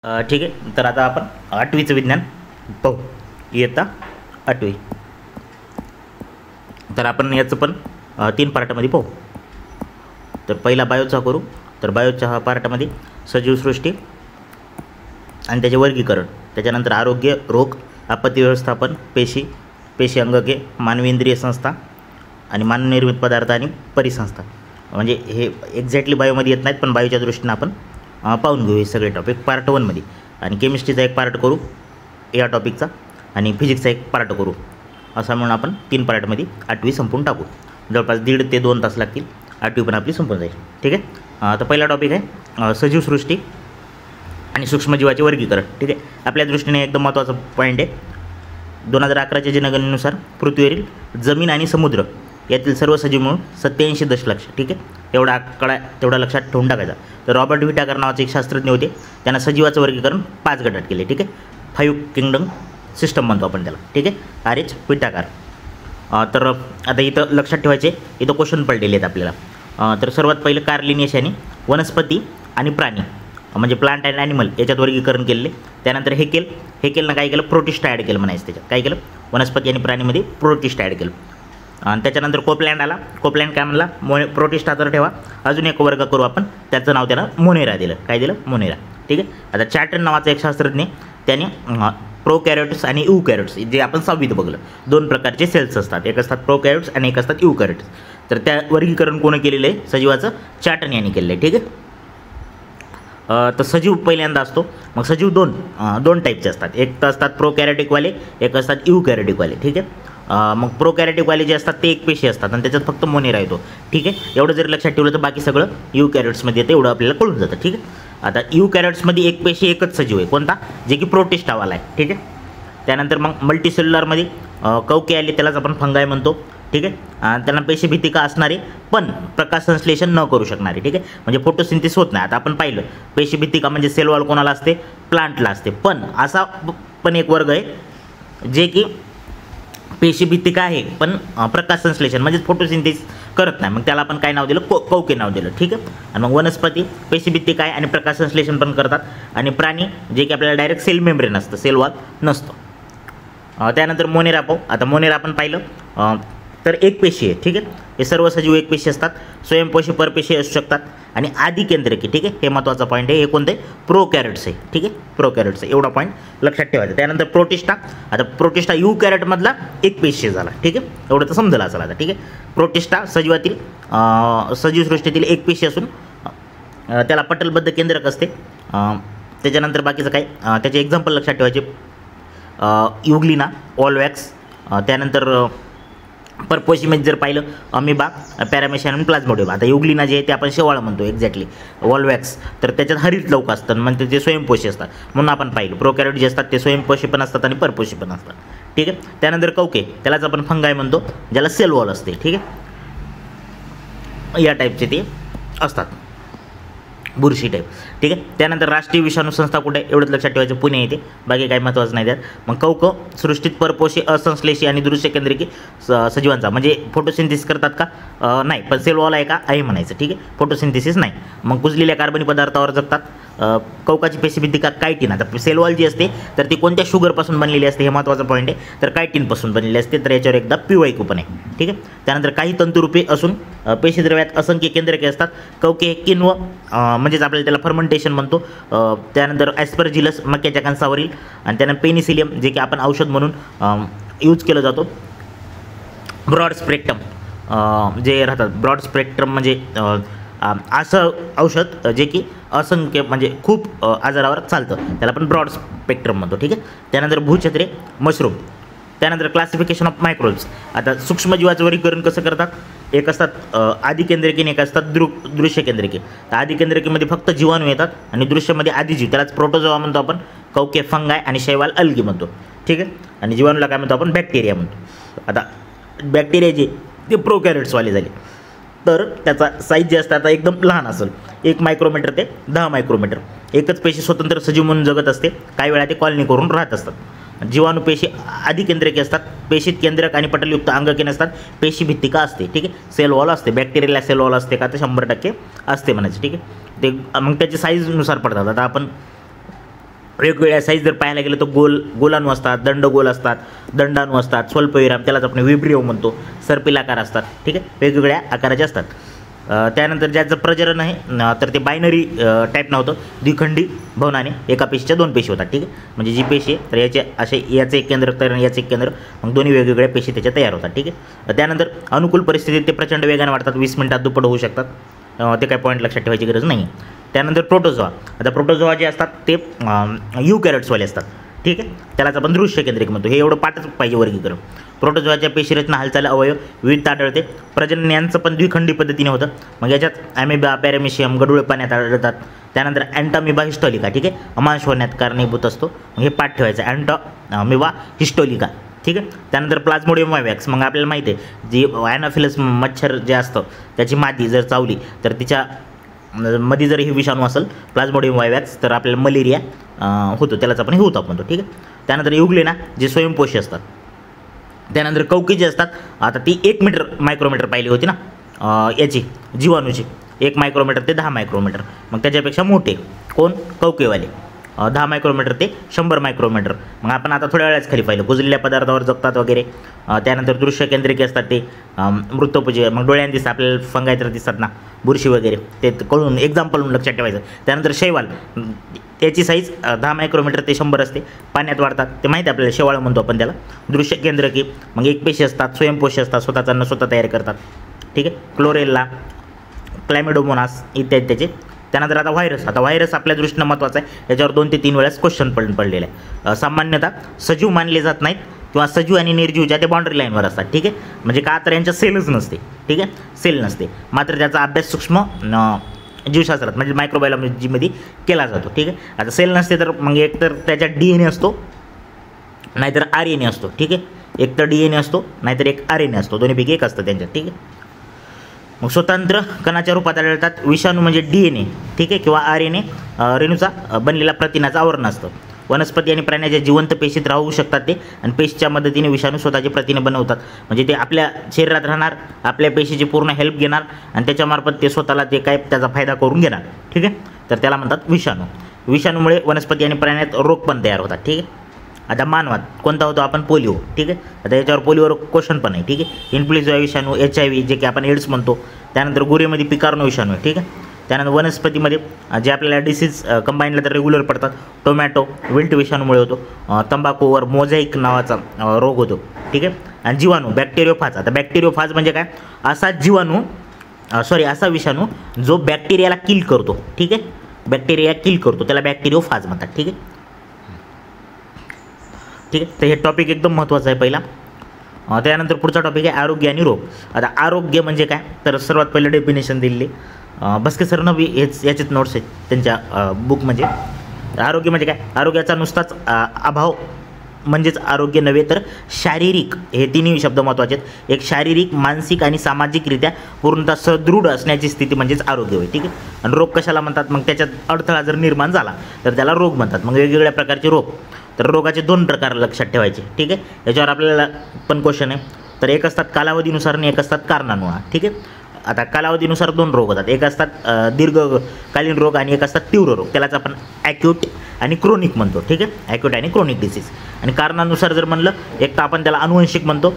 ठीक आहे. तर आता आपण 8वीचं विज्ञान पाहू, इयत्ता 8वी. तर आपण याचं पण 3 पार्टमध्ये पाहू. तर पहिला बायोचा करू. तर बायोच्या हा पार्टमध्ये सजीवसृष्टी आणि त्याचे वर्गीकरण, त्याच्यानंतर आरोग्य, रोग, आपत्ती व्यवस्थापन, पेशी अंगके, मानवी इंद्रिय संस्था आणि मानवनिर्मित पदार्थ आणि परिसंस्था. म्हणजे हे एक्झॅक्टली बायोमध्ये येत नाहीत, पण बायोच्या दृष्टीनं आपण पाहून घेऊ हे सगळे टॉपिक पार्ट 1मध्ये. आणि केमिस्ट्रीचा एक पार्ट करू या टॉपिकचा, आणि फिजिक्सचा एक पार्ट करू. असं म्हणून आपण 3 पार्टमध्ये 8वी संपून टाकू. जवळपास 1.5 ते 2 तास लागतील. 8वी पण आपली संपून जाईल. ठीक आहे. तर पहिला टॉपिक आहे सजीवसृष्टी आणि सूक्ष्मजीवाचे वर्गीकरण. ठीक आहे. आपल्या दृष्टीने एकदम महत्त्वाचा पॉईंट आहे. 2011च्या जनगणनेनुसार पृथ्वीवरील जमीन आणि समुद्र यातील सर्व सजीव मिळून 87 दशलक्ष. ठीक आहे. एवढा आकडा तेवढा लक्षात ठेवून टाकायचा. तर रॉबर्ट व्हिटाकर नावाचे एक शास्त्रज्ञ होते. त्यांना सजीवाचं वर्गीकरण 5 गटात केले. ठीक आहे. 5 किंगडम सिस्टम म्हणतो आपण त्याला. ठीक आहे. R.H. व्हिटाकर. तर आता इथं लक्षात ठेवायचे, इथं क्वेश्चन पडलेले आहेत आपल्याला. तर सर्वात पहिलं कार्ल लिनियस यांनी वनस्पती आणि प्राणी म्हणजे प्लांट अँड ॲनिमल याच्यात वर्गीकरण केले. त्यानंतर हेकेलनं काय केलं, प्रोटिस्टा ॲड केलं म्हणायचं. त्याच्यात काय केलं, वनस्पती आणि प्राणीमध्ये प्रोटिस्टा ॲड केलं. आणि त्याच्यानंतर कोपलँड आला. कोपलँड काय म्हणला, प्रोटिस्टा तर ठेवा, अजून एक वर्ग करू आपण, त्याचं नाव त्याला मोनेरा दिलं. काय दिलं, मोनेरा. ठीक आहे. आता चॅटन नावाचा एक शास्त्रज्ञ, त्याने प्रोकॅरियोट्स आणि यूकॅरियोट्स, जे आपण 6वीत बघलं, 2 प्रकारचे सेल्स असतात. एक असतात प्रोकॅरियोट्स आणि एक असतात यूकॅरियोट्स. तर त्या वर्गीकरण कोणी केलेलं आहे, सजीवाचं चॅटन यांनी केलेलं आहे. ठीक आहे. तर सजीव पहिल्यांदा असतो. मग सजीव दोन टाईपचे असतात. एक तर असतात प्रोकॅरियोटिकवाले, एक असतात यूकॅरियोटिकवाले. ठीक आहे. मग प्रोकॅरियोटिकवाले जे असतात ते एक पेशी असतात आणि त्याच्यात फक्त मोनेरा येतो. ठीक आहे. एवढं जर लक्षात ठेवलं तर बाकी सगळं यूकॅरियोट्समध्ये येतं, एवढं आपल्याला कळून जातं. ठीक आहे. आता यूकॅरियोट्समध्ये एक पेशी एकच सजीव आहे. कोणता, जे की प्रोटिस्टावाला आहे. ठीक आहे. त्यानंतर मग मल्टीसेल्युलरमध्ये कवके आले, त्यालाच आपण फंगाय म्हणतो. ठीक आहे. त्यांना पेशीभित्तिका असणारे पण प्रकाश संश्लेषण न करू शकणारे. ठीक आहे. म्हणजे फोटोसिंथेसिस होत नाही. आता आपण पाहिलं, पेशीभित्तिका म्हणजे सेल वॉल कोणाला असते, प्लांटला असते. पण असा पण एक वर्ग आहे जे की पेशीभित्तिका आहे पण प्रकाश संश्लेषण म्हणजे फोटोसिंथेसिस करत नाही. मग त्याला आपण काय नाव दिलं, कवके नाव दिलं. ठीक आहे. आणि मग वनस्पती पेशीभित्तिका आहे आणि प्रकाश संश्लेषण पण करतात. आणि प्राणी जे की आपल्याला डायरेक्ट सेल मेम्ब्रेन असतं, सेल वॉल नसतं. त्यानंतर मोनेरा पाहू. आता मोनेरा आपण पाहिलं तर एक पेशी आहे. ठीक आहे. हे सर्व सजीव एक पेशी असतात. स्वयंपोषी परपेशी असू शकतात आणि आदिकेंद्रकी. ठीक आहे. हे महत्त्वाचा पॉईंट आहे. हे कोणते, प्रोकॅरियोट्स आहे. ठीक आहे. प्रोकॅरियोट्स एवढा पॉईंट लक्षात ठेवायचा. त्यानंतर प्रोटिस्टा. आता प्रोटिस्टा यूकॅरियोटमधला एक पेशी झाला. ठीक आहे. एवढं तर समजलं असेल आता. ठीक आहे. प्रोटिस्टा सजीवातील सजीवसृष्टीतील एक पेशी असून त्याला पटलबद्ध केंद्रक असते. त्याच्यानंतर बाकीचं काय, त्याचे एक्झाम्पल लक्षात ठेवायचे, युग्लिना, ऑलवॅक्स. त्यानंतर परपोशीमध्ये जर पाहिलं, अमिबा, पॅरामेशियन आणि प्लाझ्मोडियम. आता युग्लिना जे आहे ते आपण शेवाळ म्हणतो एक्झॅक्टली. वॉलवॅक्स तर त्याच्यात हरित लवक असतात, म्हणजे ते स्वयंपोषी असतात. म्हणून आपण पाहिलं प्रोकॅरियोट जे असतात ते स्वयंपोषी पण असतात आणि परपोषी पण असतात. ठीक आहे. त्यानंतर कवके, त्यालाच आपण फंगाय म्हणतो, ज्याला सेल वॉल असते. ठीक आहे. या टाईपचे ते असतात, बुरशी टाईप. ठीक आहे. त्यानंतर राष्ट्रीय विषाणू संस्था कुठे आहे, एवढंच लक्षात ठेवायचं, पुणे येते. बाकी काही महत्त्वाचं नाही त्यात. मग कवक सृष्टीत परपोषी, असंश्लेषी आणि दृश्य केंद्रिकी सजीवांचा म्हणजे फोटोसिंथेसिस करतात का, नाही, पण सेल वॉल आहे का, आहे म्हणायचं. ठीक आहे. फोटोसिंथेसिस नाही. मग कुजलेल्या कार्बनी पदार्थावर जगतात. कवकाची पेशीभित्तिका कायटिन. आता सेल वॉल जी असते तर ती कोणत्या शुगरपासून बनलेली असते, हे महत्त्वाचं पॉईंट आहे. तर कायटिनपासून बनलेली असते. तर याच्यावर एकदा PYQ पण आहे. ठीक आहे. त्यानंतर काही तंतुरूपी असून पेशीद्रव्यात असंख्य केंद्रके असतात. कवके किण्व म्हणजेच आपल्याला त्याला फर्मेंटेशन म्हणतो. त्यानंतर ॲस्परजिलस मक्याच्या कणसावरील, आणि त्यानंतर पेनिसिलियम जे की आपण औषध म्हणून यूज केलं जातो. ब्रॉड स्पेक्ट्रम जे राहतात, ब्रॉड स्पेक्ट्रम म्हणजे असं औषध जे की असंख्य म्हणजे खूप आजारावर चालतं, त्याला आपण ब्रॉड स्पेक्ट्रम म्हणतो. ठीक आहे. त्यानंतर भूछत्रे, मशरूम. त्यानंतर क्लासिफिकेशन ऑफ मायक्रोब्स. आता सूक्ष्मजीवाचं वर्गीकरण कसं करतात, एक असतात आदिकेंद्रकी आणि एक असतात दृश्य केंद्रकी. तर आदिकेंद्रकीमध्ये फक्त जीवाणू येतात आणि दृश्यमध्ये आदिजीव, त्यालाच प्रोटोझोआ म्हणतो आपण. कवके फंगाय आणि शैवाल अल्गी म्हणतो. ठीक आहे. आणि जीवाणूला काय म्हणतो आपण, बॅक्टेरिया म्हणतो. आता बॅक्टेरिया जे ते प्रोकॅरियोट्सवाले झाले, तर त्याचा साईज जे असतं आता एकदम लहान असेल, 1 मायक्रोमीटर ते 10 मायक्रोमीटर. एकच पेशी स्वतंत्र सजीव म्हणून जगत असते. काही वेळा ते कॉलनी करून राहत असतात. जीवाणू पेशी आदिकेंद्रकी असतात. पेशीत केंद्रक आणि पटलयुक्त अंगके नसतात. पेशीभित्तिका असते. ठीक आहे. सेल वॉल असते. बॅक्टेरियाला सेल वॉल असते का, तर 100% असते म्हणायचं. ठीक आहे. ते मग त्याची साईजनुसार पडतात. आता आपण वेगवेगळ्या साईज जर पाहायला गेलं तर गोलाणू असतात, दंडगोल असतात, दंडाणू असतात, स्वल्पविराम त्यालाच आपण विब्रिओ म्हणतो, सर्पिलाकार असतात. ठीक आहे, वेगवेगळ्या आकाराचे असतात. त्यानंतर ज्याचं प्रजनन आहे तर ते बायनरी टाईप नव्हतं, द्विखंडी भवनाने एका पेशीच्या 2 पेशी होतात. ठीक आहे, म्हणजे जी पेशी आहे तर याचे असे याचं एक केंद्र तर याचं एक केंद्र, मग दोन्ही वेगवेगळ्या पेशी त्याच्या तयार होतात. ठीक आहे, त्यानंतर अनुकूल परिस्थितीत ते प्रचंड वेगाने वाढतात, 20 मिनिटात दुप्पट होऊ शकतात. ते काय पॉईंट लक्षात ठेवायची गरज नाही. त्यानंतर प्रोटोझोआ. आता प्रोटोझोआ जे असतात ते युकॅरियोट्सवाले असतात. ठीक आहे, त्यालाच आपण दृश्य केंद्रिक म्हणतो. हे एवढं पाठच पाहिजे वर्गीकरण. प्रोटोझोआच्या पेशीरचना, हालचाल, अवयव विविधता आढळते. प्रजनन यांचं पण द्विखंडी पद्धतीने होतं. मग याच्यात ॲमेबा, पॅरामेशियम, गडूळे पाण्यात आढळतात. त्यानंतर अँटामिबा हिस्टोलिका. ठीक आहे, अमांश होण्यात कारणीभूत असतो. मग हे पाठ ठेवायचं, अँटामिबा हिस्टोलिका. ठीक आहे, त्यानंतर प्लाझ्मोडियम वायवॅक्स. मग आपल्याला माहिती आहे जी ॲनाफिलस मच्छर जे असतं त्याची मादी जर चावली तर तिच्या मध्ये जर हे विषाणू असेल प्लाझ्मोडियम वायवॅक्स तर आपल्याला मलेरिया होतो, त्यालाच आपण हिवताप म्हणतो. ठीक आहे, त्यानंतर युग्लेना जे स्वयंपोषी असतात. त्यानंतर कवकी जे असतात, आता ती 1 मीटर मायक्रोमीटर पाहिली होती ना याची जीवाणूची, 1 मायक्रोमीटर ते 10 मायक्रोमीटर. मग त्याच्यापेक्षा मोठे कोण? कवकेवाले. 10 मायक्रोमीटर ते 100 मायक्रोमीटर. मग आपण आता थोड्या वेळाच खाली पाहिलं, कुजलेल्या पदार्थावर जगतात वगैरे. त्यानंतर दृश्य केंद्रिके असतात ते मृत्यूपूजे. मग डोळ्यांनी दिसतात आपल्याला, फंगाय तर दिसतात ना, बुरशी वगैरे, ते कळून एक्झाम्पल म्हणून लक्षात ठेवायचं. त्यानंतर शैवाल, त्याची साईज 10 मायक्रोमीटर ते 100 असते, पाण्यात वाढतात, ते माहिती आहे आपल्याला, शेवाळ म्हणतो आपण त्याला. दृश्य केंद्रकी, मग एक पेशी असतात, स्वयंपोषी असतात, स्वतःचा अन्न स्वतः तयार करतात. ठीक आहे, क्लोरेल्ला, क्लॅमिडोमोनास इत्यादी त्याचे. त्यानंतर आता व्हायरस आपल्या दृष्टीनं महत्त्वाचा आहे, याच्यावर 2 ते 3 वेळेस क्वेश्चन पडलेलं आहे. सामान्यतः सजीव मानले जात नाहीत किंवा सजीव आणि निर्जीव ज्या ते बाउंड्री लाईनवर असतात. ठीक आहे, म्हणजे का तर यांच्या सेलच नसते. ठीक आहे, सेल नसते, मात्र त्याचा अभ्यास सूक्ष्म जीवशास्त्रात म्हणजे मायक्रोबायोलॉजीमध्ये केला जातो. ठीक आहे, आता सेल नसते तर मग एक तर त्याच्यात DNA असतो नाहीतर RNA असतो. ठीक आहे, एक तर DNA असतो नाहीतर एक RNA असतो, दोन्हीपैकी एक असतं त्यांच्यात. ठीक आहे, मग स्वतंत्र कणाच्या रूपात आढळतात. विषाणू म्हणजे DNA. ठीक आहे, किंवा RNA रेणूचा बनलेला प्रथिनाचं आवरण असतं. वनस्पती आणि प्राण्याच्या जिवंत पेशीत राहू शकतात ते, आणि पेशीच्या मदतीने विषाणू स्वतःचे प्रथिने बनवतात. म्हणजे ते आपल्या शरीरात राहणार, आपल्या पेशीची पूर्ण हेल्प घेणार आणि त्याच्यामार्फत ते स्वतःला ते काय त्याचा फायदा करून घेणार. ठीक आहे, तर त्याला म्हणतात विषाणू. विषाणूमुळे वनस्पती आणि प्राण्यात रोग पण तयार होतात. ठीक आहे, आता मानवात कोणता होतो आपण? पोलिओ. ठीक आहे, आता याच्यावर पोलिओवर क्वेश्चन पण आहे. ठीक आहे, इन्फ्लुएन्झा विषाणू, HIV जे की आपण एड्स म्हणतो. त्यानंतर गुरेमध्ये पिकार्नो विषाणू आहे. ठीक आहे, त्यानंतर वनस्पतीमध्ये जे आपल्याला डिसीज कंबाईनला तर रेग्युलर पडतात. टोमॅटो विल्ट विषाणूमुळे होतो. तंबाखूवर मोझॅईक नावाचा रोग होतो. ठीक आहे, आणि जीवाणू बॅक्टेरियोफाज. आता बॅक्टेरियोफाज म्हणजे काय? असा विषाणू जो बॅक्टेरियाला किल करतो. ठीक आहे, बॅक्टेरिया किल करतो त्याला बॅक्टेरियोफाज म्हणतात. ठीक आहे, ठीक आहे, तर हे टॉपिक एकदम महत्त्वाचं आहे पहिला. त्यानंतर पुढचा टॉपिक आहे आरोग्य आणि रोग. आता आरोग्य म्हणजे काय तर सर्वात पहिलं डेफिनेशन दिलेली बसके सरनं बी याचेच नोट्स आहेत त्यांच्या बुकमध्ये. आरोग्य म्हणजे काय? आरोग्याचा नुसताच अभाव म्हणजेच आरोग्य नव्हे तर शारीरिक, हे तिन्ही शब्द महत्त्वाचे आहेत. एक शारीरिक, मानसिक आणि सामाजिकरित्या पूर्णतः सदृढ असण्याची स्थिती म्हणजेच आरोग्य होय. ठीक आहे, आणि रोग कशाला म्हणतात? मग त्याच्यात अडथळा जर निर्माण झाला तर त्याला रोग म्हणतात. मग वेगवेगळ्या प्रकारचे रोग, तर रोगाचे 2 प्रकार लक्षात ठेवायचे. ठीक आहे, याच्यावर आपल्याला पण क्वेश्चन आहे. तर एक असतात कालावधीनुसार आणि एक असतात कारणानुसार. ठीक आहे, आता कालावधीनुसार 2 रोग होतात. एक असतात दीर्घकालीन रोग आणि एक असतात तीव्र रोग, त्यालाच आपण ॲक्यूट आणि क्रोनिक म्हणतो. ठीक आहे, ॲक्यूट आणि क्रोनिक डिसीज. आणि कारणानुसार जर म्हणलं, एक तर आपण त्याला अनुवंशिक म्हणतो,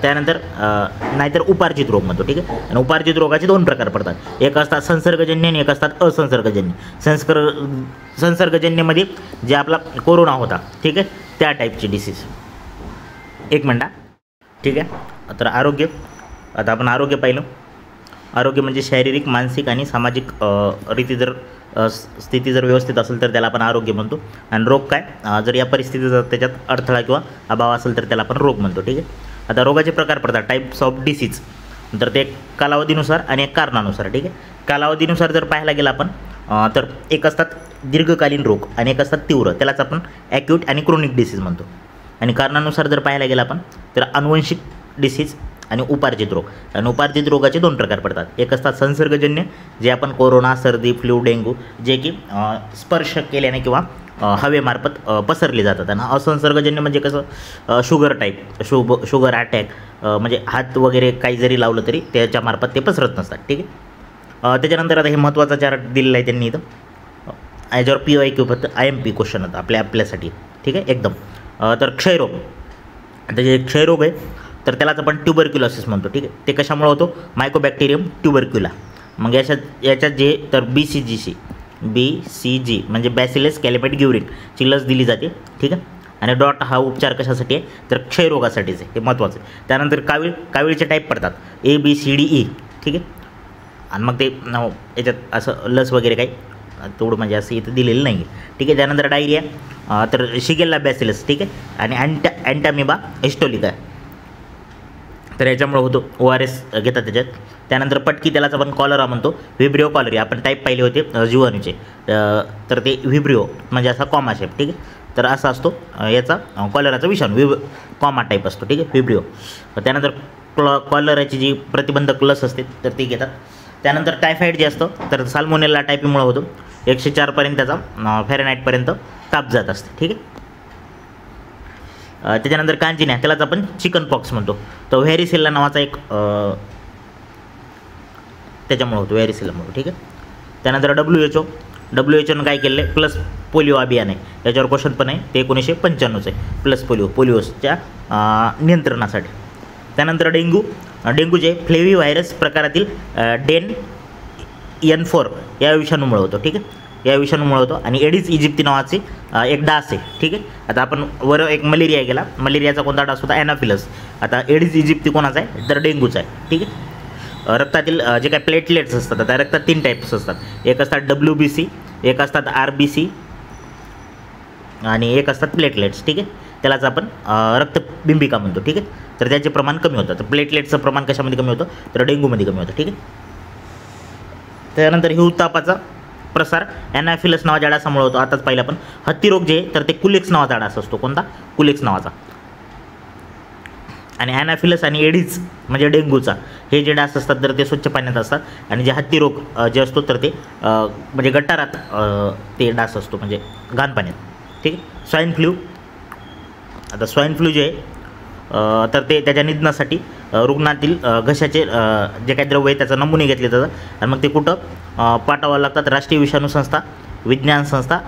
त्यानंतर नाहीतर उपार्जित रोग म्हणतो. ठीक आहे, आणि उपार्जित रोगाचे 2 प्रकार पडतात. एक असतात संसर्गजन्य आणि एक असतात असंसर्गजन्य. संसर्गजन्यमध्ये जे आपला कोरोना होता, ठीक आहे, त्या टाईपची डिसीज. 1 मिनटं. ठीक आहे, तर आरोग्य. आता आपण आरोग्य पाहिलं. आरोग्य म्हणजे शारीरिक, मानसिक आणि सामाजिक स्थिती जर व्यवस्थित असेल तर त्याला आपण आरोग्य म्हणतो. आणि रोग काय? जर या परिस्थितीचा त्याच्यात अडथळा किंवा अभाव असेल तर त्याला आपण रोग म्हणतो. ठीक आहे, आता रोगाचे प्रकार पडतात, टाईप्स ऑफ डिसीज. तर ते कालावधीनुसार आणि एक कारणानुसार. ठीक आहे, कालावधीनुसार जर पाहायला गेलं आपण तर एक असतात दीर्घकालीन रोग आणि एक असतात तीव्र, त्यालाच आपण ॲक्यूट आणि क्रोनिक डिसीज म्हणतो. आणि कारणानुसार जर पाहायला गेलं आपण तर अनुवंशिक डिसीज आणि उपार्जित रोग. आणि उपार्जित रोगाचे 2 प्रकार पडतात. एक असतात संसर्गजन्य, जे आपण कोरोना, सर्दी, फ्लू, डेंग्यू, जे की स्पर्श केल्याने किंवा हवेमार्फत पसरले जातात. आणि असंसर्गजन्य म्हणजे कसं? शुगर टाईप, शुगर अटॅक, म्हणजे हात वगैरे काही जरी लावलं तरी त्याच्यामार्फत ते पसरत नसतात. ठीक आहे, त्याच्यानंतर आता हे महत्त्वाचा चार्ट दिलेला आहे त्यांनी इथं. याच्यावर PYQ फक्त IMP क्वेश्चन होतं आपल्यासाठी, ठीक आहे एकदम. तर क्षयरोग, आता जे क्षयरोग आहे तर त्यालाच आपण ट्युबरक्युलोसिस म्हणतो, ठीक आहे. ते कशामुळे होतो? मायकोबॅक्टेरियम ट्युबरक्युला. मग याच्यात जे तर BCG म्हणजे बॅसिलस कॅलिमेट-ग्युरिन ची लस दिली जाते, ठीक आहे. आणि डॉट हा उपचार कशासाठी आहे? तर क्षयरोगासाठीच आहे, हे महत्त्वाचं आहे. त्यानंतर कावीळचे टाईप पडतात ABCDE, ठीक आहे. आणि मग ते याच्यात असं लस वगैरे काही तेवढं म्हणजे असं इथं दिलेलं नाही आहे, ठीक आहे. त्यानंतर डायरिया, तर शिगेल्ला बॅसिलस, ठीक आहे. आणि अँटामिबा हिस्टोलिका, तर याच्यामुळे होतो. ORS घेतात त्याच्यात. त्यानंतर पटकी, त्यालाच आपण कॉलरा म्हणतो. व्हिब्रिओ कॉलरी आपण टाईप पाहिले होते जीवाणूचे, तर ते व्हिब्रिओ म्हणजे असा कॉमा शेप, ठीक आहे. तर असा असतो याचा कॉलराचा विषाणू, कॉमा टाईप असतो, ठीक आहे, व्हिब्रिओ. त्यानंतर कॉलराची जी प्रतिबंधक लस असते तर ती घेतात. त्यानंतर टायफॉईड जे असतं तर साल्मोनेला टायपीमुळे होतो. 104पर्यंत त्याचा फॅरेनहाईटपर्यंत ताप जात असते, ठीक आहे. त्याच्यानंतर कांजिन्या, त्यालाच आपण चिकन पॉक्स म्हणतो. तर व्हॅरिसेल्ला नावाचा एक त्याच्यामुळे होतो, व्हॅरिसेल्लामुळे, ठीक आहे. त्यानंतर WHO काय केलेलं आहे? प्लस पोलिओ अभियान आहे. याच्यावर क्वेश्चन पण आहे, ते 1995 आहे. प्लस पोलिओच्या नियंत्रणासाठी. त्यानंतर डेंग्यू जे फ्लेव्ही व्हायरस प्रकारातील डेन N4 या विषाणूमुळे होतो, ठीक आहे. या विषाणूमुळे होतो. आणि एडिस इजिप्ती नावाची एक डास आहे, ठीक आहे. आता आपण वर एक मलेरिया गेला, मलेरियाचा कोणता डास होता? ॲनाफिलस. आता एडिस इजिप्ती कोणाचा आहे? तर डेंग्यूचा आहे, ठीक आहे. रक्तातील जे काही प्लेटलेट्स असतात, आता रक्तात 3 टाईप्स असतात. एक असतात WBC, एक असतात RBC आणि एक असतात प्लेटलेट्स, ठीक आहे. त्यालाच आपण रक्तबिंबिका म्हणतो, ठीक आहे. तर त्याचे प्रमाण कमी होतं. तर प्लेटलेट्सचं प्रमाण कशामध्ये कमी होतं? तर डेंग्यूमध्ये कमी होतं, ठीक आहे. त्यानंतर हिवतापाचा प्रसार ॲनाफिलस नावाच्या डासामुळे होतो. आताच पाहिलं आपण. हत्तीरोग जे तर ते कुलेक्स नावाचा डास असतो. कोणता? कुलेक्स नावाचा. आणि ॲनाफिलस आणि एडिस म्हणजे डेंग्यूचा हे जे डास असतात तर ते स्वच्छ पाण्यात असतात. आणि जे हत्तीरोग जे असतो तर ते म्हणजे गटारात ते डास असतो, म्हणजे घाण पाण्यात, ठीक आहे. स्वाईन फ्लू, आता स्वाईन फ्लू जे आहे तर ते त्याच्या निधनासाठी रुग्णातील घशाचे जे काही द्रव्य आहे त्याचा नमुने घेतले जातात. आणि मग ते कुठं पाठवावं लागतात? राष्ट्रीय विषाणू संस्था, विज्ञान संस्था,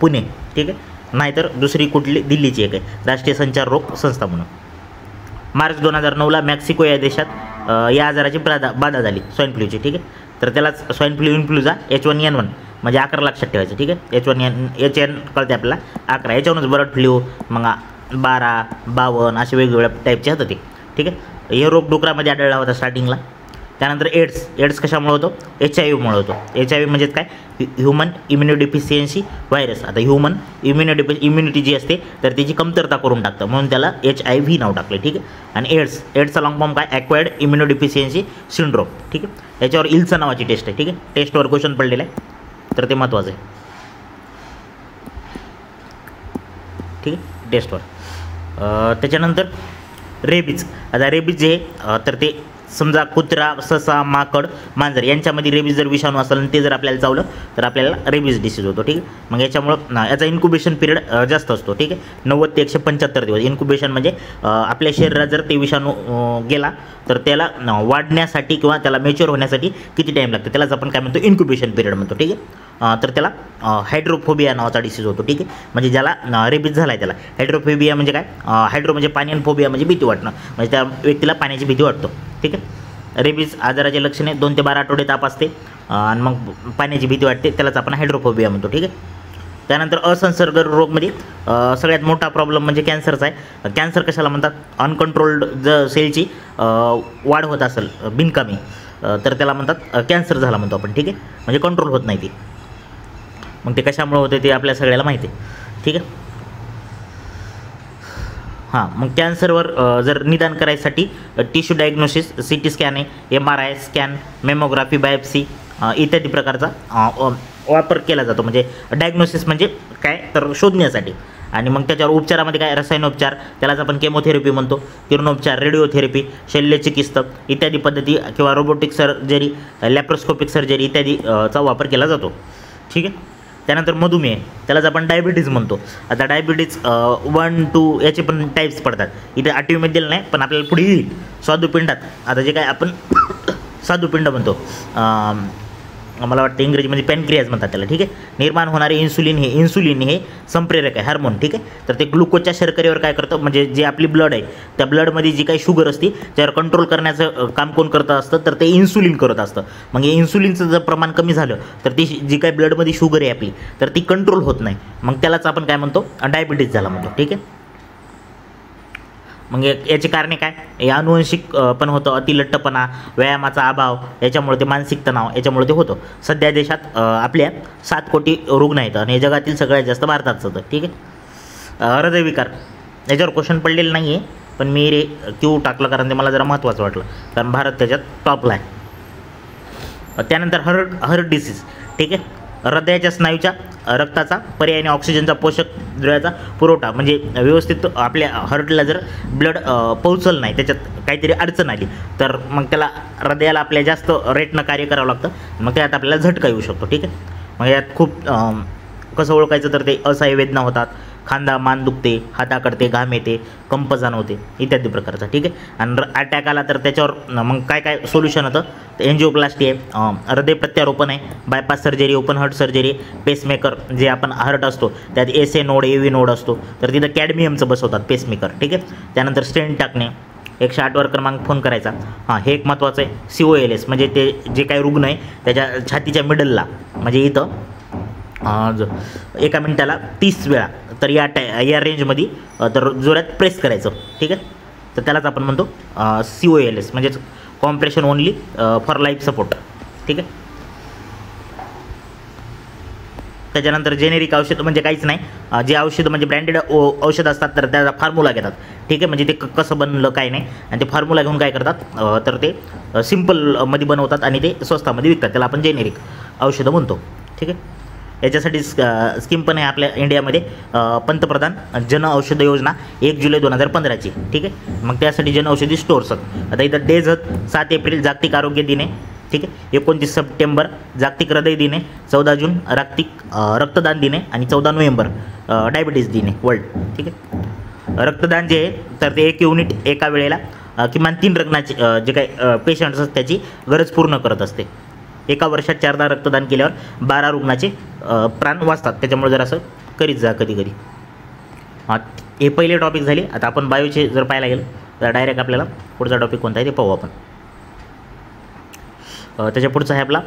पुणे, ठीक आहे. नाहीतर दुसरी कुठली? दिल्लीची एक आहे, राष्ट्रीय संचार रोग संस्था म्हणून. मार्च 2009ला मेक्सिको या देशात या आजाराची बाधा झाली, स्वाईन फ्लूची, ठीक आहे. तर त्यालाच स्वाईन फ्लू इन्फ्लुएन्झा H1N1 म्हणजे 11 लक्षात ठेवायचं, ठीक आहे. HN कळते आपल्याला 11. याच्यावरूनच बर्ड फ्लू, मग 12, 52 असे वेगवेगळ्या टाईपचे होतं ते, ठीक आहे. हे रोग डुकरामध्ये आढळला होता स्टार्टिंगला. त्यानंतर एड्स कशामुळे होतो? HIV मुळे होतो. HIV म्हणजेच काय? Human immunodeficiency virus. आता ह्युमन इम्युनिटी जी असते तर त्याची कमतरता करून टाकतं, म्हणून त्याला HIV नाव टाकलं, ठीक आहे. आणि एड्सचा लॉंग फॉर्म काय? ॲक्वायर्ड इम्युनोडिफिशियन्सी सिंड्रोम, ठीक आहे. याच्यावर इल्सा नावाची टेस्ट आहे, ठीक आहे. टेस्टवर क्वेश्चन पडलेला आहे तर ते महत्त्वाचं आहे, ठीक आहे, टेस्टवर. त्याच्यानंतर रेबीज. आता रेबीज जे तर ते समजा कुत्रा, ससा, माकड, मांजर यांच्यामध्ये रेबीज जर विषाणू असेल आणि ते जर आपल्याला चावलं तर आपल्याला रेबीज डिसीज होतो, ठीक आहे. मग याच्यामुळं याचा इन्क्युबेशन पिरियड जास्त असतो, ठीक आहे. 90 ते 175 दिवस. इन्क्युबेशन म्हणजे आपल्या शरीरात जर ते विषाणू गेला तर त्याला वाढण्यासाठी किंवा त्याला मॅच्युअर होण्यासाठी किती टाईम लागतो त्यालाच आपण काय म्हणतो? इन्क्युबेशन पिरियड म्हणतो, ठीक आहे. तर त्याला हायड्रोफोबिया नावाचा डिसीज होतो, ठीक आहे. म्हणजे ज्याला रेबीज झाला आहे त्याला हायड्रोफोबिया म्हणजे काय? हायड्रो म्हणजे पाणी आणि फोबिया म्हणजे भीती वाटणं, म्हणजे त्या व्यक्तीला पाण्याची भीती वाटतो, ठीक आहे. रेबीज आजाराचे लक्षणे 2 ते 12 आठवडे ताप असते आणि मग पाण्याची भीती वाटते, त्यालाच आपण हायड्रोफोबिया म्हणतो, ठीक आहे. त्यानंतर असंसर्ग रोगमध्ये सगळ्यात मोठा प्रॉब्लेम म्हणजे कॅन्सरचा आहे. कॅन्सर कशाला म्हणतात? अनकंट्रोल्ड जर सेलची वाढ होत असेल बिनकामी तर त्याला म्हणतात कॅन्सर झाला म्हणतो आपण, ठीक आहे. म्हणजे कंट्रोल होत नाही ती. मग ते कशामुळे होते ते आपल्या सगळ्याला माहिती आहे, ठीक आहे. हां, मग कॅन्सरवर जर निदान करायसाठी टिश्यू डायग्नोसिस, CT स्कॅन आहे, MRI स्कॅन, मेमोग्राफी, बायोप्सी इत्यादी प्रकारचा वापर केला जातो. म्हणजे डायग्नोसिस म्हणजे काय? तर शोधण्यासाठी. आणि मग त्याच्यावर उपचारामध्ये काय? रसायनोपचार, त्यालाच आपण केमोथेरपी म्हणतो, किरणोपचार, रेडिओथेरपी, शल्यचिकित्सक इत्यादी पद्धती किंवा रोबोटिक सर्जरी, लॅप्रोस्कोपिक सर्जरी इत्यादीचा वापर केला जातो, ठीक आहे. त्यानंतर मधुमेह, त्यालाच आपण डायबिटीज म्हणतो. आता डायबिटीज 1, 2 याचे पण टाईप्स पडतात. इथे 8वीमध्ये दिलं नाही पण आपल्याला पुढे येईल. स्वादुपिंडात आता जे काय आपण स्वादुपिंड म्हणतो मला वाटतं इंग्रजीमध्ये पॅनक्रियाज म्हणतात त्याला, ठीक आहे. निर्माण होणारे इन्सुलिन हे संप्रेरक आहे, हार्मोन, ठीक आहे. तर ते ग्लुकोजच्या शर्करेवर काय करतं, म्हणजे जे आपली ब्लड आहे त्या ब्लडमध्ये जी काही शुगर असते त्यावर कंट्रोल करण्याचं काम कोण करतं असतं, तर ते इन्सुलिन करत असतं. मग हे इन्सुलिनचं जर प्रमाण कमी झालं तर ती जी काही ब्लडमध्ये शुगर आहे आपली तर ती कंट्रोल होत नाही, मग त्यालाच आपण काय म्हणतो, डायबिटीज झाला म्हणतो, ठीक आहे. मग याची कारणे काय, हे अनुवंशिक पण होतं, अतिलठ्ठपणा, व्यायामाचा अभाव, याच्यामुळे ते मानसिक तणाव, याच्यामुळे ते होतं. सध्या देशात आपल्या 7 कोटी रुग्ण आहेत आणि हे जगातील सगळ्यात जास्त भारतातच होतं, ठीक आहे. हृदयविकार याच्यावर क्वेश्चन पडलेलं नाही आहे, पण मी रे क्यू टाकलं कारण ते मला जरा महत्त्वाचं वाटलं, कारण भारत त्याच्यात टॉपला आहे. त्यानंतर हार्ट डिसीज, ठीक आहे. हृदयाच्या स्नायूच्या रक्ताचा पर्यायाने ऑक्सिजनचा पोषक द्रव्याचा पुरवठा, म्हणजे व्यवस्थित आपल्या हार्टला जर ब्लड पोहोचलं नाही, त्याच्यात काहीतरी अडचण आली तर मग त्याला हृदयाला आपल्या जास्त रेटनं कार्य करावं लागतं, मग त्यात आपल्याला झटका येऊ शकतो, ठीक आहे. मग यात खूप कसं ओळखायचं, तर ते असह्य वेदना होतात, खांदा मान दुखते, हाताकडते, घाम येते, कंप जाणवते, इत्यादी प्रकारचा, ठीक आहे. आणि अटॅक आला तर त्याच्यावर मग काय काय सोल्युशन होतं, तर एन्जिओप्लास्टी आहे, हृदय प्रत्यारोपण आहे, bypass surgery, open heart surgery, pacemaker, जे आपण हार्ट असतो त्यात SA नोड, AV नोड असतो, तर तिथं कॅडमियमचं बसवतात पेसमेकर, ठीक आहे. त्यानंतर स्टेंट टाकणे, 108 वर क्रमांक फोन करायचा. हां, हे एक महत्त्वाचं आहे. COLS म्हणजे ते जे काही रुग्ण आहे त्याच्या छातीच्या मिडलला, म्हणजे इथं एका मिनिटाला 30 वेळा, तर या रेंजमध्ये तर जोरात प्रेस करायचं, ठीक आहे. तर त्यालाच आपण म्हणतो COLS, म्हणजेच compression only for life support, ठीक आहे. त्याच्यानंतर जेनेरिक औषध म्हणजे काहीच नाही, जे औषधं म्हणजे ब्रँडेड औषध असतात तर त्याचा फॉर्म्युला घेतात, ठीक आहे. म्हणजे ते कसं बनलं काय नाही, आणि ते फॉर्म्युला घेऊन काय करतात, तर ते सिम्पलमध्ये बनवतात आणि ते स्वस्तामध्ये विकतात, त्याला आपण जेनेरिक औषधं म्हणतो, ठीक आहे. याच्यासाठी स्कीम पण आहे आपल्या इंडियामध्ये, पंतप्रधान जन औषध योजना 1 जुलै 2015ची, ठीक आहे. मग त्यासाठी जन औषधी स्टोअर्स. आता इथं डेज 7 एप्रिल जागतिक आरोग्य दिन आहे, ठीक आहे. 29 सप्टेंबर जागतिक हृदय दिन आहे, 14 जून रक्तदान दिन आहे आणि 14 नोव्हेंबर डायबिटीज दिन आहे वर्ल्ड, ठीक आहे. रक्तदान जे आहे तर ते 1 युनिट एका वेळेला किमान 3 रक्ताचे जे काही पेशंट्स असतात त्याची गरज पूर्ण करत असते. एका वर्षात 4दा रक्तदान केल्यावर 12 रुग्णाचे प्राण वाचतात, त्याच्यामुळे जर असं करीत जा कधी कधी. हां, हे पहिले टॉपिक झाले. आता आपण बायोचे जर पाहायला गेलं तर डायरेक्ट आपल्याला पुढचा टॉपिक कोणता आहे ते पाहू आपण. त्याच्या पुढचा आहे आपला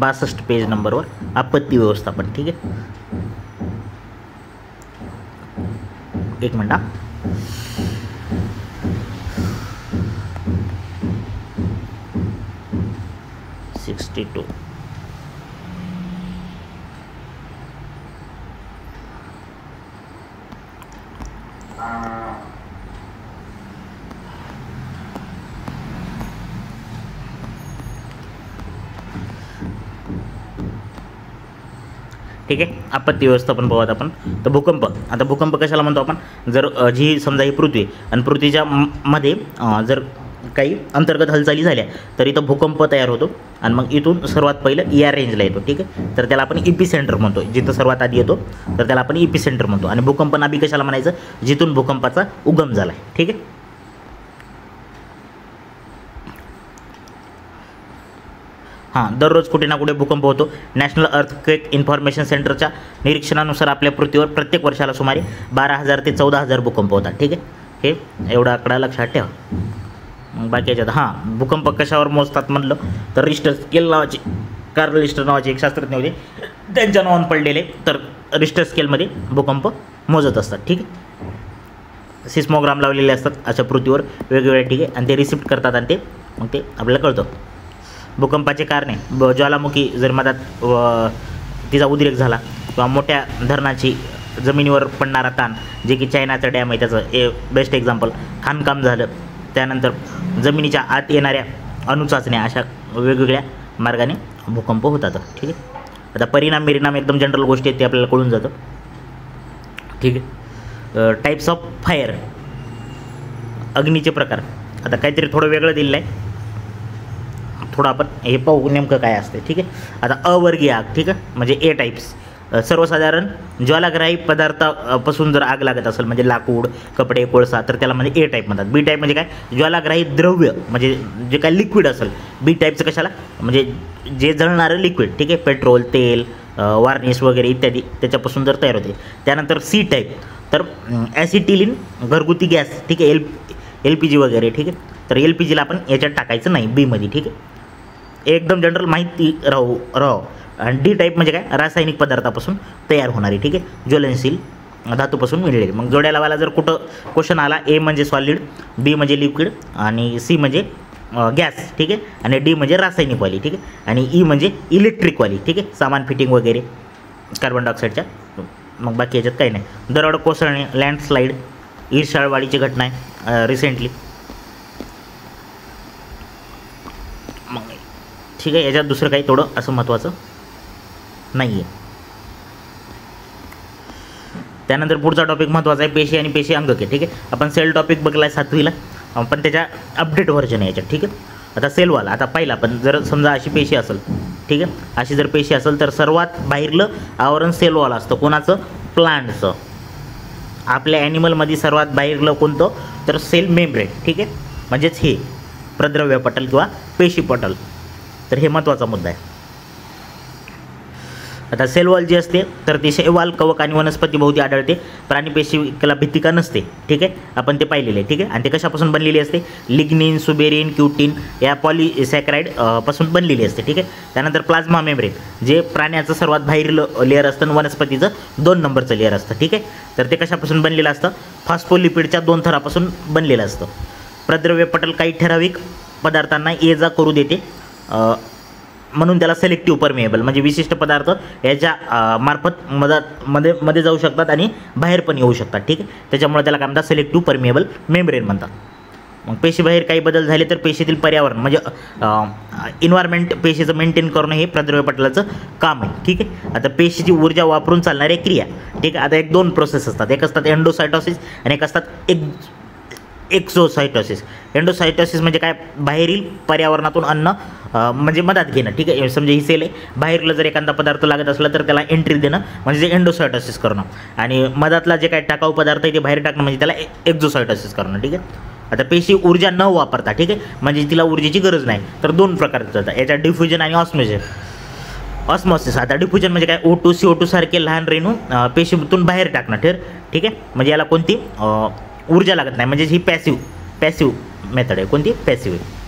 62 पेज नंबरवर आपत्ती व्यवस्थापन, ठीक आहे. एक मिनिट. 62. ठीक आहे. आपत्ती व्यवस्थापन पाहूयात आपण. तर भूकंप. आता भूकंप कशाला म्हणतो आपण, जर जी समजा ही पृथ्वी आणि पृथ्वीच्या मध्ये जर काही अंतर्गत हालचाली झाल्या तर इथं भूकंप तयार होतो आणि मग इथून सर्वात पहिलं या रेंजला येतो, ठीक आहे. तर त्याला आपण इपिसेंटर म्हणतो, जिथं सर्वात आधी येतो तर त्याला आपण इपिसेंटर म्हणतो. आणि भूकंप नाभी कशाला म्हणायचं, जिथून भूकंपाचा उगम झाला आहे, ठीक आहे. हां, दररोज कुठे ना कुठे भूकंप होतो. नॅशनल अर्थक्वेक इन्फॉर्मेशन सेंटरच्या निरीक्षणानुसार आपल्या पृथ्वीवर प्रत्येक वर्षाला सुमारे 12,000 ते 14,000 भूकंप होतात, ठीक आहे. हे एवढा आकडा लक्षात ठेवा. मग बाकी याच्यात हां, भूकंप कशावर मोजतात म्हणलं तर रिश्टर स्केल नावाचे, कार्ल रिश्टर नावाचे एक शास्त्रज्ञ होते, त्यांच्या नावाने पडलेले, तर रिश्टर स्केलमध्ये भूकंप मोजत असतात, ठीक आहे. सिस्मोग्राम लावलेले असतात अशा पृथ्वीवर वेगवेगळ्या, ठीक आहे. आणि ते रिसिप्ट करतात आणि ते मग ते आपल्याला कळतं. भूकंपाचे कारणे, ज्वालामुखी जर मधात तिचा उद्रेक झाला किंवा मोठ्या धरणाची जमिनीवर पडणारा ताण, जे की चायनाचा डॅम आहे त्याचं बेस्ट एक्झाम्पल, खाणकाम झालं, त्यानंतर जमिनीच्या आत येणाऱ्या अणुचाचण्या, अशा वेगवेगळ्या मार्गाने भूकंप होतात, ठीक आहे. आता परिणाम एकदम जनरल गोष्टी आहेत ते आपल्याला कळून जातं, ठीक आहे. टाईप्स ऑफ फायर, अग्नीचे प्रकार. आता काहीतरी थोडं वेगळं दिलेलं आहे, थोडं आपण हे पाहू नेमकं काय असते, ठीक आहे. आता अवर्गीय आग, ठीक आहे, म्हणजे A टाईप्स. सर्वसाधारण ज्वालाग्राही पदार्थापासून जर आग लागत असेल म्हणजे लाकूड, कपडे, कोळसा, तर त्याला म्हणजे ए टाईप म्हणतात. बी टाईप म्हणजे काय, ज्वालाग्राही द्रव्य म्हणजे जे काय लिक्विड असेल. बी टाईपचं कशाला, म्हणजे जे जळणारं लिक्विड, ठीक आहे, पेट्रोल, तेल, वार्निश वगैरे इत्यादी त्याच्यापासून जर तयार होते. त्यानंतर सी टाईप, तर ॲसिटिलीन, घरगुती गॅस, ठीक आहे, LPG वगैरे, ठीक आहे. तर LPGला आपण याच्यात टाकायचं नाही बीमध्ये, ठीक आहे. एकदम जनरल माहिती राहो. आणि डी टाईप म्हणजे काय, रासायनिक पदार्थापासून तयार होणारी, ठीक आहे, ज्वलनशील धातूपासून मिळलेली. मग जोड्यालावाला जर कुठं क्वेश्चन आला, ए म्हणजे सॉलिड, बी म्हणजे लिक्विड आणि सी म्हणजे गॅस, ठीक आहे, आणि डी म्हणजे रासायनिकवाली, ठीक आहे, आणि ई म्हणजे इलेक्ट्रिकवाली, ठीक आहे, सामान फिटिंग वगैरे कार्बन डायऑक्साईडच्या. मग बाकी याच्यात काही नाही. दरड कोसळणे, लँडस्लाईड, ईर्षाळवाडीची घटना आहे रिसेंटली. मग ठीक आहे, याच्यात दुसरं काही थोडं असं महत्त्वाचं नाही आहे. त्यानंतर पुढचा टॉपिक महत्त्वाचा आहे, पेशी आणि पेशी अंगके, ठीक आहे. आपण सेल टॉपिक बघला आहे 7वीला, पण त्याच्या अपडेट व्हर्जन आहे याच्यात, ठीक आहे. आता सेलवॉल आता पाहिला, पण जर समजा अशी पेशी असेल, ठीक आहे, अशी जर पेशी असेल तर सर्वात बाहेरलं आवरण सेलवॉल असतं. कोणाचं, प्लांटचं. आपल्या ॲनिमलमध्ये सर्वात बाहेरलं कोणतं, तर सेल मेम्ब्रेन, ठीक आहे, म्हणजेच हे प्रद्रव्य पटल किंवा पेशी पटल. तर हे महत्त्वाचा मुद्दा आहे. आता सेल वॉल जी असते तर ती शैवाल, कवक आणि वनस्पतीभोवती आढळते. प्राणीपेशीला भित्तिका नसते, ठीक आहे, आपण ते पाहिलेले आहे, ठीक आहे. आणि ते कशापासून बनलेली असते, लिग्निन, सुबेरिन, क्युटिन या पॉलिसॅकराईड पासून बनलेली असते, ठीक आहे. त्यानंतर प्लाझ्मा मेम्ब्रेन, जे प्राण्याचं सर्वात बाहेरील लेअर असतं आणि वनस्पतीचं 2 नंबरचं लेअर असतं, ठीक आहे. तर ते कशापासून बनलेलं असतं, फॉस्फोलिपिडच्या 2 थरापासून बनलेलं असतं. प्रद्रव्य पटल काही ठराविक पदार्थांना ये जा करू देते, म्हणून त्याला सेलेक्टिव्ह परमिएबल, म्हणजे विशिष्ट पदार्थ याच्या मार्फत मध्ये जाऊ शकतात आणि बाहेर पण येऊ शकतात, ठीक आहे. त्याच्यामुळे त्याला काय म्हणतात, सेलेक्टिव्ह परमिएबल मेम्ब्रेन म्हणतात. मग पेशीबाहेर काही बदल झाले तर पेशीतील पर्यावरण म्हणजे इन्व्हायरमेंट पेशीचं मेंटेन करणं हे प्रद्रव्य पटलाचं काम आहे, ठीक आहे. आता पेशीची ऊर्जा वापरून चालणाऱ्या क्रिया, ठीक आहे. आता 2 प्रोसेस असतात, एक असतात एंडोसायटोसिस आणि एक असतात एक्झोसायटोसिस. एंडोसायटोसिस म्हणजे काय, बाहेरील पर्यावरणातून अन्न म्हणजे मदत घेणं, ठीक आहे. समजा ही सेल आहे, बाहेरला जर एखादा पदार्थ लागत असला तर त्याला एंट्री देणं म्हणजे एंडोसायटोसिस करणं, आणि मधातला जे काही टाकाऊ पदार्थ आहे ते बाहेर टाकणं म्हणजे त्याला एक्झोसायटोसिस करणं, ठीक आहे. आता पेशी ऊर्जा न वापरता, ठीक आहे, म्हणजे तिला ऊर्जेची गरज नाही, तर 2 प्रकारचे जातात याच्यात, डिफ्युजन आणि ऑस्मोसिस. आता डिफ्युजन म्हणजे काय, O2 CO2 सारखे लहान रेणू पेशीतून बाहेर टाकणं, ठीक आहे. म्हणजे याला कोणती ऊर्जा लागत नाही, म्हणजे ही पॅसिव्ह मेथड आहे. कोणती, पॅसिव्ह आहे.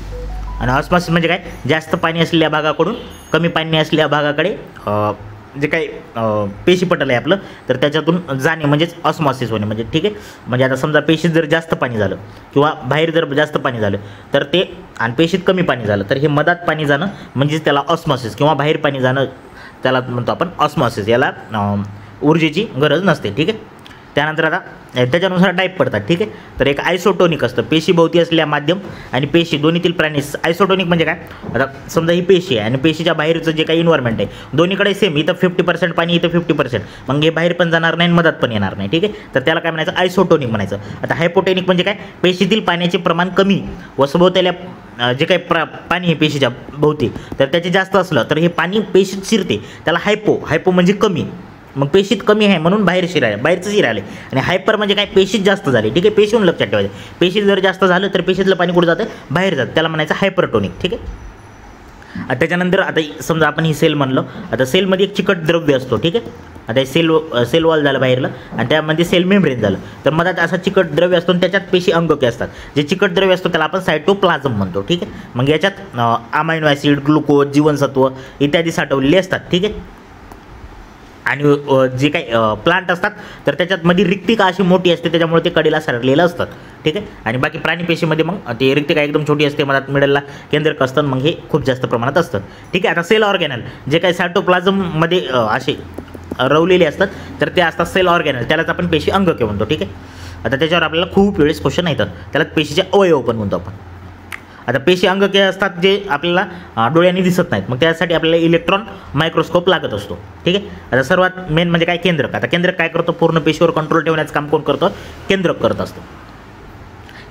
आणि ऑस्मॉसिस म्हणजे काय, जास्त पाणी असलेल्या भागाकडून कमी पाणी असलेल्या भागाकडे जे काही पेशी पटल आहे आपलं, तर त्याच्यातून जाणे म्हणजेच ऑस्मॉसिस होणे, म्हणजे ठीक आहे. म्हणजे आता समजा पेशीत जर जास्त पाणी झालं किंवा बाहेर जर जास्त पाणी झालं तर ते, आणि पेशीत कमी पाणी झालं तर हे मधात पाणी जाणं म्हणजेच त्याला ऑस्मॉसिस, किंवा बाहेर पाणी जाणं त्याला म्हणतो आपण ऑस्मॉसिस. याला ऊर्जेची गरज नसते, ठीक आहे. त्यानंतर आता त्याच्यानुसार टाईप पडतात, ठीक आहे. तर एक आयसोटोनिक असतं, पेशीभोवती असलेल्या माध्यम आणि पेशी दोन्हीतील प्राणी. आयसोटोनिक म्हणजे काय, आता समजा ही पेशी आहे आणि पेशीच्या बाहेरचं जे काही इन्व्हायरमेंट आहे दोन्हीकडे सेम, इथं 50% पाणी, इथं 50%, मग हे बाहेर पण जाणार नाही आणि मधात पण येणार नाही, ठीक आहे. तर त्याला काय म्हणायचं, आयसोटोनिक म्हणायचं. आता हायपोटोनिक म्हणजे काय, पेशीतील पाण्याचे प्रमाण कमी व सभोवताल्या जे काही पाणी आहे पेशीच्या भोवती तर त्याचे जास्त असलं तर हे पाणी पेशीत शिरते, त्याला हायपो म्हणजे कमी. मग पेशीत कमी आहे म्हणून बाहेरचं शिरायले. आणि हायपर म्हणजे काय, पेशीत जास्त झाले, ठीक आहे. पेशीहून लक्षात ठेवायचं, पेशीत जर जास्त झालं तर पेशीतलं पाणी कुठं जातं, बाहेर जातं, त्याला म्हणायचं हायपरटोनिक, ठीक आहे. त्याच्यानंतर आता समजा आपण ही सेल म्हणलं, आता सेलमध्ये एक चिकट द्रव्य असतो, ठीक आहे. आता सेल वॉल झालं बाहेरलं आणि त्यामध्ये सेल मेम्ब्रेन झालं, तर मधात असा चिकट द्रव्य असतो आणि त्याच्यात पेशी अंगके असतात. जे चिकट द्रव्य असतो त्याला आपण सायटोप्लाझम म्हणतो, ठीक आहे. मग याच्यात अमायनो ॲसिड, ग्लुकोज, जीवनसत्व इत्यादी साठवलेले असतात, ठीक आहे. आणि जे काही प्लांट असतात तर त्याच्यात मध्ये रिक्तिका अशी मोठी असते, त्याच्यामुळे ते कडेला सरकलेलं असतात, ठीक आहे. आणि बाकी प्राणीपेशीमध्ये मग ते रिक्तिका एकदम छोटी असते, मधात मिडलला केंद्रक असतं, मग हे खूप जास्त प्रमाणात असतं, ठीक आहे. आता सेल ऑर्गॅनल जे काही सायटोप्लाझममध्ये असे रवलेले असतात तर ते असतात सेल ऑर्गॅनल, त्यालाच आपण पेशी अंगके म्हणतो, ठीक आहे. आता त्याच्यावर आपल्याला खूप वेळेस क्वेश्चन येतात, त्याला पेशीचे अवयव पण म्हणतो आपण. आता पेशी अंगके असतात जे आपल्याला डोळ्यांनी दिसत नाहीत, मग त्यासाठी आपल्याला इलेक्ट्रॉन मायक्रोस्कोप लागत असतो, ठीक आहे. आता सर्वात मेन म्हणजे काय, केंद्रक. आता केंद्रक काय करतो, पूर्ण पेशीवर कंट्रोल ठेवण्याचं काम कोण करतं, केंद्रक करत असतो.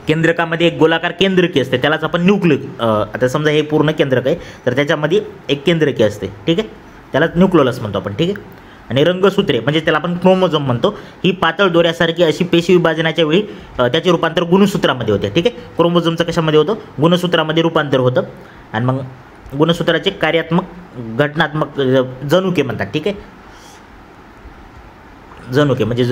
केंद्रकामध्ये एक गोलाकार केंद्रकी असते, त्यालाच आपण न्यूक्लियस. आता समजा हे पूर्ण केंद्रक आहे तर त्याच्यामध्ये एक केंद्रकी असते, ठीक आहे, त्यालाच न्यूक्लियस म्हणतो आपण, ठीक आहे. आणि रंगसूत्रे म्हणजे त्याला आपण क्रोमोझोम म्हणतो, ही पातळ दोऱ्यासारखी अशी पेशी विभाजनाच्या वेळी त्याचे रूपांतर गुणसूत्रामध्ये होते. ठीक आहे, क्रोमोझोमचं कशामध्ये होतं, गुणसूत्रामध्ये रूपांतर होतं. आणि मग गुणसूत्राचे कार्यात्मक घटनात्मक जनुके म्हणतात. ठीक आहे, जनुके म्हणजे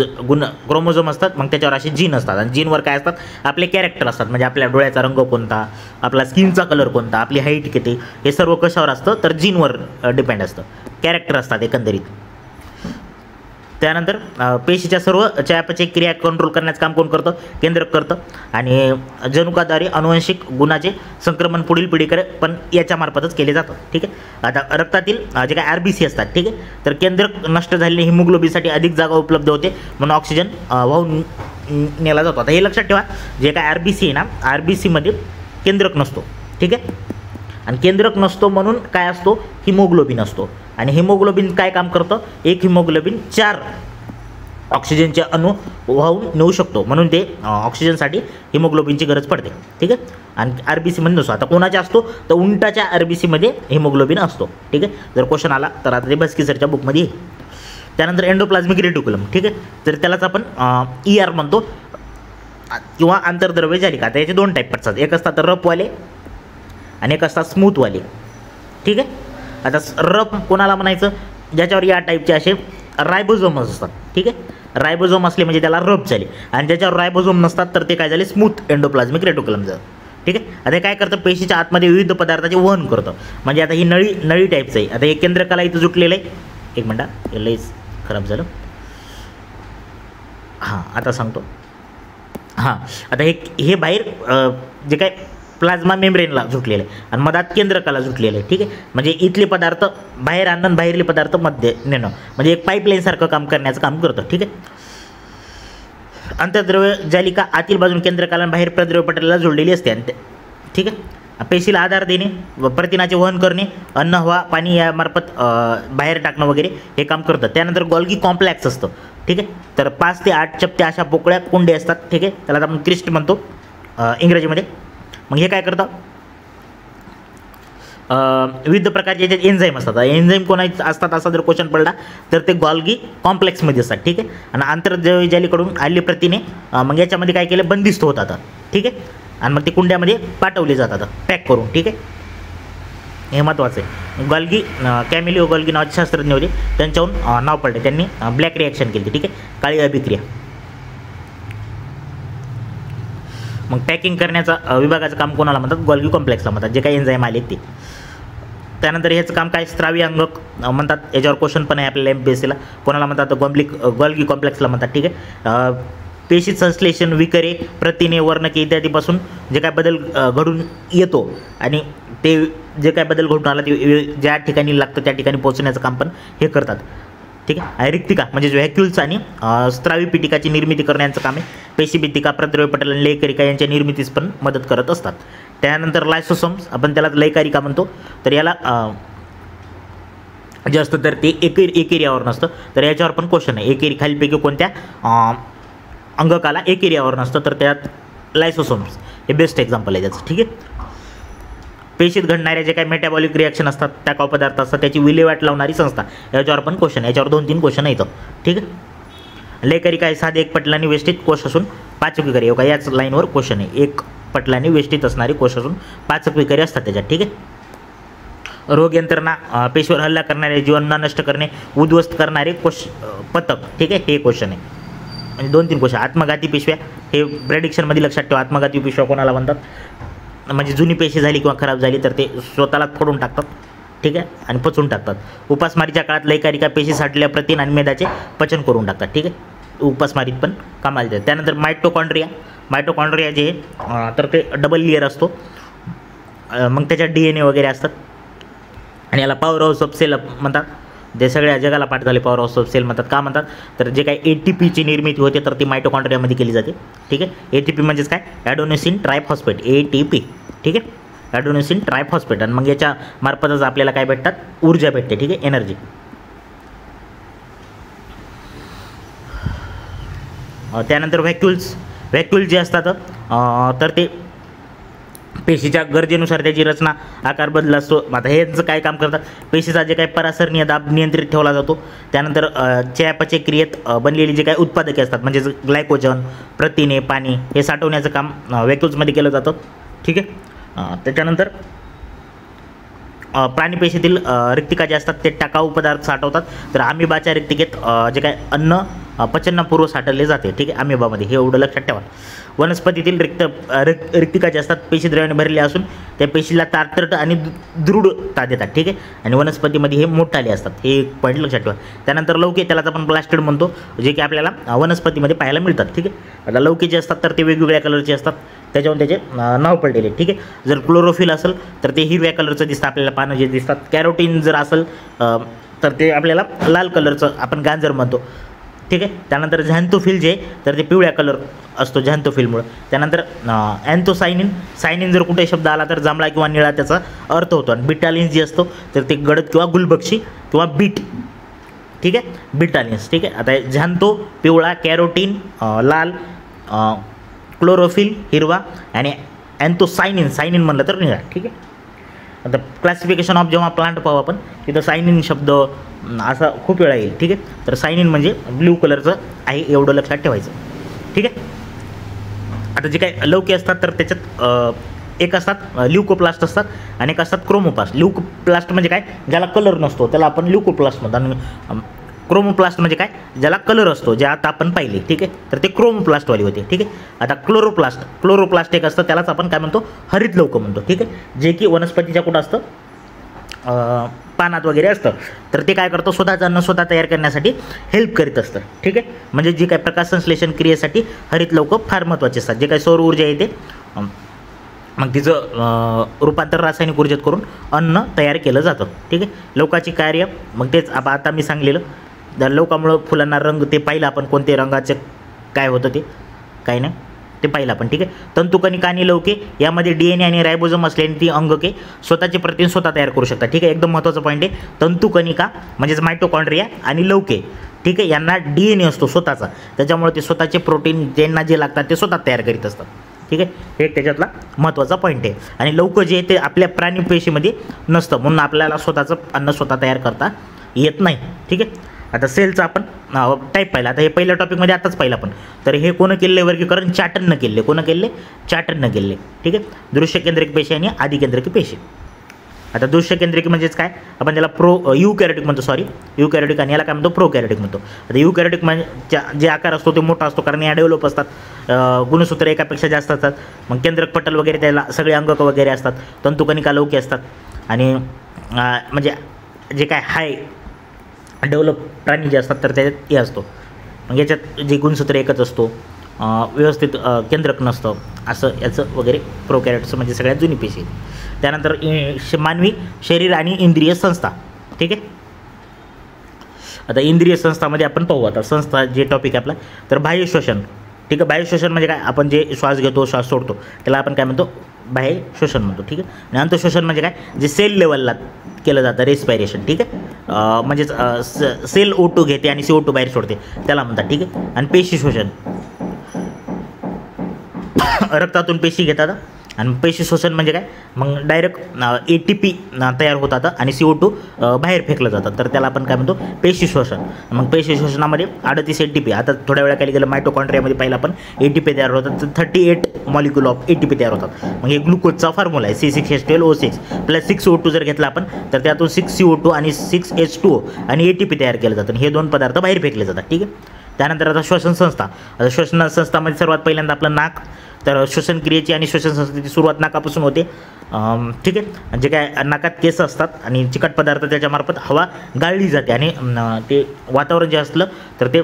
क्रोमोझोम असतात, मग त्याच्यावर असे जीन असतात आणि जीनवर काय असतात, आपले कॅरेक्टर असतात. म्हणजे आपल्या डोळ्याचा रंग कोणता, आपला स्किनचा कलर कोणता, आपली हाईट किती, हे सर्व कशावर असतं तर जीनवर डिपेंड असतं, कॅरेक्टर असतात एकंदरीत. त्यानंतर पेशीच्या सर्व चयापचय क्रिया कंट्रोल करण्याचं काम कोण करतं, केंद्रक करतं. आणि जनुकाद्वारे अनुवंशिक गुणाचे संक्रमण पुढील पिढीकडे पण याच्यामार्फतच केले जातं. ठीक आहे, आता रक्तातील जे काही RBC असतात, ठीक आहे, तर केंद्रक नष्ट झालेले हिमोग्लोबिनसाठी अधिक जागा उपलब्ध होते, म्हणून ऑक्सिजन वाहून नेला जातो. आता हे लक्षात ठेवा, जे काय RBC आहे ना, RBCमध्ये केंद्रक नसतो. ठीक आहे, आणि केंद्रक नसतो म्हणून काय असतो, हिमोग्लोबिन असतो. आणि हिमोग्लोबिन काय काम करतं, एक हिमोग्लोबिन 4 ऑक्सिजनचे अणू वाहून नेऊ शकतो, म्हणून ते ऑक्सिजनसाठी हिमोग्लोबिनची गरज पडते. ठीक आहे, आणि RBCमध्ये नसतो. आता कोणाच्या असतो तर उंटाच्या RBCमध्ये हिमोग्लोबिन असतो. ठीक आहे, जर क्वेश्चन आला तर आता ते भस्की सरच्या बुकमध्ये येईल. त्यानंतर एंडोप्लाझ्मिक रेटिक्युलम. ठीक आहे, तर त्यालाच आपण ER म्हणतो किंवा आंतरद्रव्य जालिका. आता याचे 2 टाईप असतात, एक असतात रफवाले आणि एक असतात स्मूथवाले. ठीक आहे, आता रफ कोणाला म्हणायचं, ज्याच्यावर या टाईपचे असे रायबोझोमस असतात. ठीक आहे, रायबोझोम असले म्हणजे त्याला रफ झाले, आणि ज्याच्यावर रायबोझोम नसतात तर ते काय झाले, स्मूथ एंडोप्लाझ्मिक रेटिक्युलम झालं. ठीक आहे, आता हे काय करतं, पेशीच्या आतमध्ये विविध पदार्थाचे वहन करतं. म्हणजे आता ही नळी टाईपचं आहे. आता हे केंद्रकाला इथं जुटलेलं आहे, एक मिनटं, हे लईच खराब झालं. हां, आता सांगतो. हां, आता हे बाहेर जे काय प्लाझ्मा मेम्ब्रेनला जुटलेलं आहे आणि मधात केंद्रकाला जुटलेलं आहे. ठीक आहे, म्हणजे इथले पदार्थ बाहेर आणणं, बाहेरले पदार्थ मध्ये नेणं, म्हणजे एक पाईपलाईनसारखं काम करण्याचं काम करतं. ठीक आहे, आंतरद्रव्य जालिका आतील बाजून केंद्रकाला आणि बाहेर प्रद्रव्य पटलाला जोडलेली असते. आणि ठीक आहे, पेशीला आधार देणे, प्रथिनाचे वहन करणे, अन्न, हवा, पाणी यामार्फत बाहेर टाकणं वगैरे हे काम करतं. त्यानंतर गोल्गी कॉम्प्लेक्स असतं. ठीक आहे, तर 5 ते 8 चपटे अशा पोकळ्या कुंडे असतात. ठीक आहे, त्याला आपण क्रिस्ट म्हणतो इंग्रजीमध्ये. मग हे काय करतं, विविध प्रकारचे याच्यात एन्झाईम असतात. एन्झाईम कोणाचे असतात असा जर क्वेश्चन पडला तर ते गोल्गी कॉम्प्लेक्समध्ये असतात. ठीक आहे, आणि आंतरद्रव्य जालिकेकडून आलेली प्रथिने मग याच्यामध्ये काय केलं, बंदिस्त होतात. ठीक आहे, आणि मग ते कुंड्यामध्ये पाठवले जातात पॅक करून. ठीक आहे, हे महत्त्वाचं आहे. गोल्गी कॅमिलिओ गोल्गी नावाचे शास्त्रज्ञ होते, त्यांच्याहून नाव पडले, त्यांनी ब्लॅक रिॲक्शन केली. ठीक आहे, काळी अभिक्रिया. मग पॅकिंग करण्याचा विभागाचं काम कोणाला म्हणतात, गोल्गी कॉम्प्लेक्सला म्हणतात, जे काही एन्झाईम आले ते. त्यानंतर ह्याचं काम काय, स्त्रावी अंगक म्हणतात, याच्यावर क्वेश्चन पण आहे आपल्याला MPSCला. कोणाला म्हणतात, गोल्गी कॉम्प्लेक्सला म्हणतात. ठीक आहे, पेशी संश्लेषण, विकरे, प्रथिने, वर्णके इत्यादीपासून जे काय बदल घडून येतो आणि ते जे काय बदल घडून आला ते ज्या ठिकाणी लागतं त्या ठिकाणी पोहोचण्याचं काम पण हे करतात. ठीक आहे, आणि रिक्तिका म्हणजे व्हॅक्युल्स आणि स्त्रावी पिटिकाची निर्मिती करण्याचं काम आहे. पेशीभित्तिका, प्रद्रव्य पटल आणि लयकारिका यांच्या निर्मितीस पण मदत करत असतात. त्यानंतर लायसोसोम्स, आपण त्याला लयकारिका म्हणतो. तर याला जे असतं तर ते एकेरियावर नसतं, तर याच्यावर पण क्वेश्चन आहे, एकेरी खालीपैकी कोणत्या अंगकाला एकेरियावर नसतं, तर त्यात लायसोसोम्स हे बेस्ट एक्झाम्पल आहे त्याचं. ठीक आहे, पेशीत घडणाऱ्या जे काही मेटाबॉलिक रिॲक्शन असतात, टाकाऊ पदार्थ असतात, त्याची विल्हेवाट लावणारी संस्था, याच्यावर पण क्वेश्चन, याच्यावर 2-3 क्वेश्चन येतं. ठीक आहे, लेकरिका हे साधे एक पटलाने वेष्टित कोश असून 5 विकारी, याच लाईनवर क्वेश्चन आहे, एक पटलाने वेष्टित असणारी कोश असून 5 विकारी असतात त्याच्यात. ठीक आहे, रोग यंत्रणा, पेशीवर हल्ला करणारे, जीवाणूंना नष्ट करणे, उद्ध्वस्त करणारे पथक. ठीक आहे, हे क्वेश्चन आहे. म्हणजे 2-3 क्वेश्चन. आत्मघाती पिशव्या, हे प्रेडिक्शनमध्ये लक्षात ठेवा, आत्मघाती पिशव्या कोणाला म्हणतात, म्हणजे जुनी पेशी झाली किंवा खराब झाली तर ते स्वतःला फोडून टाकतात. ठीक आहे, आणि पचवून टाकतात. उपासमारीच्या काळात लयकारिका पेशी साठलेल्या प्रथिन आणि मेदाचे पचन करून टाकतात. ठीक आहे, उपासमारीत पण कामाला देतात. त्यानंतर मायटोकॉन्ड्रिया जे तर ते डबल लेयर असतो, मग त्याच्यात DNA वगैरे असतात, आणि याला पॉवर हाऊस ऑफ सेल म्हणतात. जे सगळ्या जगाला पाठ झाले पॉवर हाऊस ऑफ सेल म्हणतात. का म्हणतात, तर जे काही ATPची निर्मिती होते तर ती मायटोकॉन्ड्रियामध्ये केली जाते. ठीक आहे, ATP म्हणजेच काय, ॲडोनिसिन ट्रायफॉस्फेट, ATP. ठीक आहे, ॲडोनिसिन ट्रायफॉस्फेट. आणि मग याच्या मार्फतच आपल्याला काय भेटतात, ऊर्जा भेटते. ठीक आहे, एनर्जी. त्यानंतर व्हॅक्यूल जे असतात तर ते पेशीच्या गरजेनुसार त्याची रचना आकार बदल असतो. आता हेच काय काम करतात, पेशीचा जे काही परासरणीय दाब नियंत्रित ठेवला जातो. त्यानंतर चयापचय क्रियेत बनलेली जे काही उत्पादके असतात म्हणजेच ग्लायकोजन, प्रथिने, पाणी हे साठवण्याचं काम व्हॅक्यूल्समध्ये केलं जातं. ठीक आहे. त्याच्यानंतर प्राणीपेशीतील रिक्तिका जे असतात ते टाकाऊ पदार्थ साठवतात. तर अमिबाच्या रिक्तिकेत जे काय अन्न पचनपूर्व साठवले जाते. ठीक आहे, अमिबामध्ये हे एवढं लक्षात ठेवा. वनस्पतीतील रिक्तिका जे असतात पेशीद्रव्याने भरलेले असून त्या पेशीला तारतट आणि दृढता देतात. ठीक आहे, आणि वनस्पतीमध्ये हे मोठाले असतात. हे एक पॉईंट लक्षात ठेवा. त्यानंतर लौके, त्यालाच आपण प्लास्टिड म्हणतो, जे की आपल्याला वनस्पतीमध्ये पाहायला मिळतात. ठीक आहे. आता लौके जे असतात तर ते वेगवेगळ्या कलरचे असतात, त्याच्यावर त्याचे नाव पडलेले. ठीक आहे. जर क्लोरोफिल असेल तर ते हिरव्या कलरचं दिसतं आपल्याला, पानं जे दिसतात. कॅरोटीन जर असेल तर ते आपल्याला लाल कलरचं आपण गांजर म्हणतो. ठीक आहे. त्यानंतर झॅन्थोफिल जे तर ते पिवळ्या कलर असतो झॅन्थोफिलमुळं. त्यानंतर सायनिन जर कुठे शब्द आला तर जांभळा किंवा निळा त्याचा अर्थ होतो. आणि बिटालिन जे असतो तर ते गडद किंवा गुलबक्षी किंवा बीट. ठीक आहे, बिटालिन्स. ठीक आहे. आता झॅन्थो पिवळा, कॅरोटीन लाल, क्लोरोफिल हिरवा आणि सायनिन म्हणलं तर निळा. ठीक आहे. आता क्लासिफिकेशन ऑफ जेव्हा प्लांट पाहू आपण तिथं सायनिन शब्द असा खूप वेळा येईल. ठीक आहे. तर सायनिन म्हणजे ब्ल्यू कलरचं आहे, एवढं लक्षात ठेवायचं. ठीक आहे. आता जे काही लौके असतात तर त्याच्यात एक असतात ल्युकोप्लास्ट असतात आणि एक असतात क्रोमोप्लास्ट. ल्युकोप्लास्ट म्हणजे काय, ज्याला कलर नसतो त्याला आपण ल्युकोप्लास्ट म्हणतो. आणि क्रोमोप्लास्ट म्हणजे काय, ज्याला कलर असतो, जे आता आपण पाहिले. ठीक आहे. तर ते क्रोमोप्लास्टवाली होते. ठीक आहे. आता क्लोरोप्लास्ट एक असतं, त्यालाच आपण काय म्हणतो, हरित लौक म्हणतो. ठीक आहे. जे की वनस्पतीच्या कुठं असतं, पानात वगैरे असतं. तर ते काय करतं, स्वतःचं अन्न स्वतः तयार करण्यासाठी हेल्प करीत असतं. ठीक आहे. म्हणजे जे काही प्रकाश संश्लेषण क्रियेसाठी हरित लौक फार महत्त्वाचे असतात. जे काही सौर ऊर्जा येते मग तिचं रूपांतर रासायनिक ऊर्जेत करून अन्न तयार केलं जातं. ठीक आहे. लौकाची कार्य मग तेच आता मी सांगलेलं. लौकामुळं फुलांना रंग ते पाहिलं आपण, कोणते रंगाचे काय होतं ते काही नाही ते पाहिलं आपण. ठीक आहे. तंतुकणिका आणि लौके यामध्ये DNA आणि रायबोझोम असल्याने ती अंगके स्वतःचे प्रथिन स्वतः तयार करू शकतात. ठीक आहे. एकदम महत्त्वाचं पॉईंट आहे. तंतुकणिका म्हणजेच मायटोकॉन्ड्रिया आणि लौके, ठीक आहे, यांना DNA असतो स्वतःचा, त्याच्यामुळे ते स्वतःचे प्रोटीन ज्यांना जे लागतात ते स्वतः तयार करीत असतात. ठीक आहे. हे त्याच्यातला महत्त्वाचा पॉईंट आहे. आणि लौक जे आहे ते आपल्या प्राणीपेशीमध्ये नसतं, म्हणून आपल्याला स्वतःचं अन्न स्वतः तयार करता येत नाही. ठीक आहे. आता सेलचं आपण टाईप पाहिला. आता हे पहिल्या टॉपिकमध्ये आताच पाहिलं आपण. तर हे कोणं केले वर्गीकरण, चाटननं केले. कोणं केले, चाटननं केले. ठीक आहे. दृश्य केंद्रिक पेशी आणि आदिकेंद्रिक पेशी. आता दृश्य केंद्रिक म्हणजेच काय, आपण त्याला युकॅरियोटिक म्हणतो, युकॅरियोटिक, आणि याला काय म्हणतो, प्रोकॅरियोटिक म्हणतो. आता युकॅरियोटिक म्हणजे जे आकार असतो ते मोठा असतो, कारण या डेव्हलप असतात, गुणसूत्र एकापेक्षा जास्त असतात. मग केंद्रक पटल वगैरे त्याला सगळे अंगक वगैरे असतात. तंतुकणिका लौके असतात. आणि म्हणजे जे काय हाय डेव्हलप प्राणी जे असतात तर त्याच्यात हे असतो. मग याच्यात जे गुणसूत्र एकच असतो, व्यवस्थित केंद्रक नसतं, असं याचं वगैरे प्रोकॅरियोट्स म्हणजे सगळ्यात जुनी पेशी. त्यानंतर मानवी शरीर आणि इंद्रिय संस्था. ठीक आहे. आता इंद्रिय संस्थामध्ये आपण पाहू. आता संस्था जे टॉपिक आहे आपला, तर बाह्य श्वसन. ठीक आहे. बाह्य श्वसन म्हणजे काय, आपण जे श्वास घेतो श्वास सोडतो त्याला आपण काय म्हणतो, बाह्य श्वसन म्हणतो. ठीक आहे. आणि अंतःश्वसन म्हणजे काय, जे सेल लेवलला केलं जातं, रेस्पायरेशन. ठीक आहे. म्हणजेच सेल O2 घेते आणि CO2 बाहेर सोडते, त्याला म्हणतात. ठीक आहे. आणि पेशी श्वसन, रक्तातून पेशी घेतात आणि पेशी श्वसन म्हणजे काय, मग डायरेक्ट ATP तयार होतात आणि CO2 बाहेर फेकलं जातं, तर त्याला आपण काय म्हणतो, पेशी श्वसन. मग पेशी श्वसनामध्ये 38 ATP. आता थोड्या वेळा गेलं मायटोकॉन्ड्रियामध्ये पाहिलं आपण, ATP तयार होतात, तर 38 मॉलिक्युल ऑफ ATP तयार होतात. मग हे ग्लुकोजचा फॉर्म्युला आहे, C6H12O6 प्लस 6O2 जर घेतला आपण तर त्यातून 6CO2 आणि 6H2O आणि ATP तयार केलं जातं. हे दोन पदार्थ बाहेर फेकले जातात. ठीक आहे. त्यानंतर आता श्वसन संस्था. आता श्वसन संस्थामध्ये सर्वात पहिल्यांदा आपलं नाक. तर श्वसन क्रियेची आणि श्वसन संस्थेची सुरुवात नाकापासून होते. ठीक आहे. जे काय नाकात केस असतात आणि चिकट पदार्थ त्याच्यामार्फत हवा गाळली जाते आणि ते वातावरण जे असलं तर ते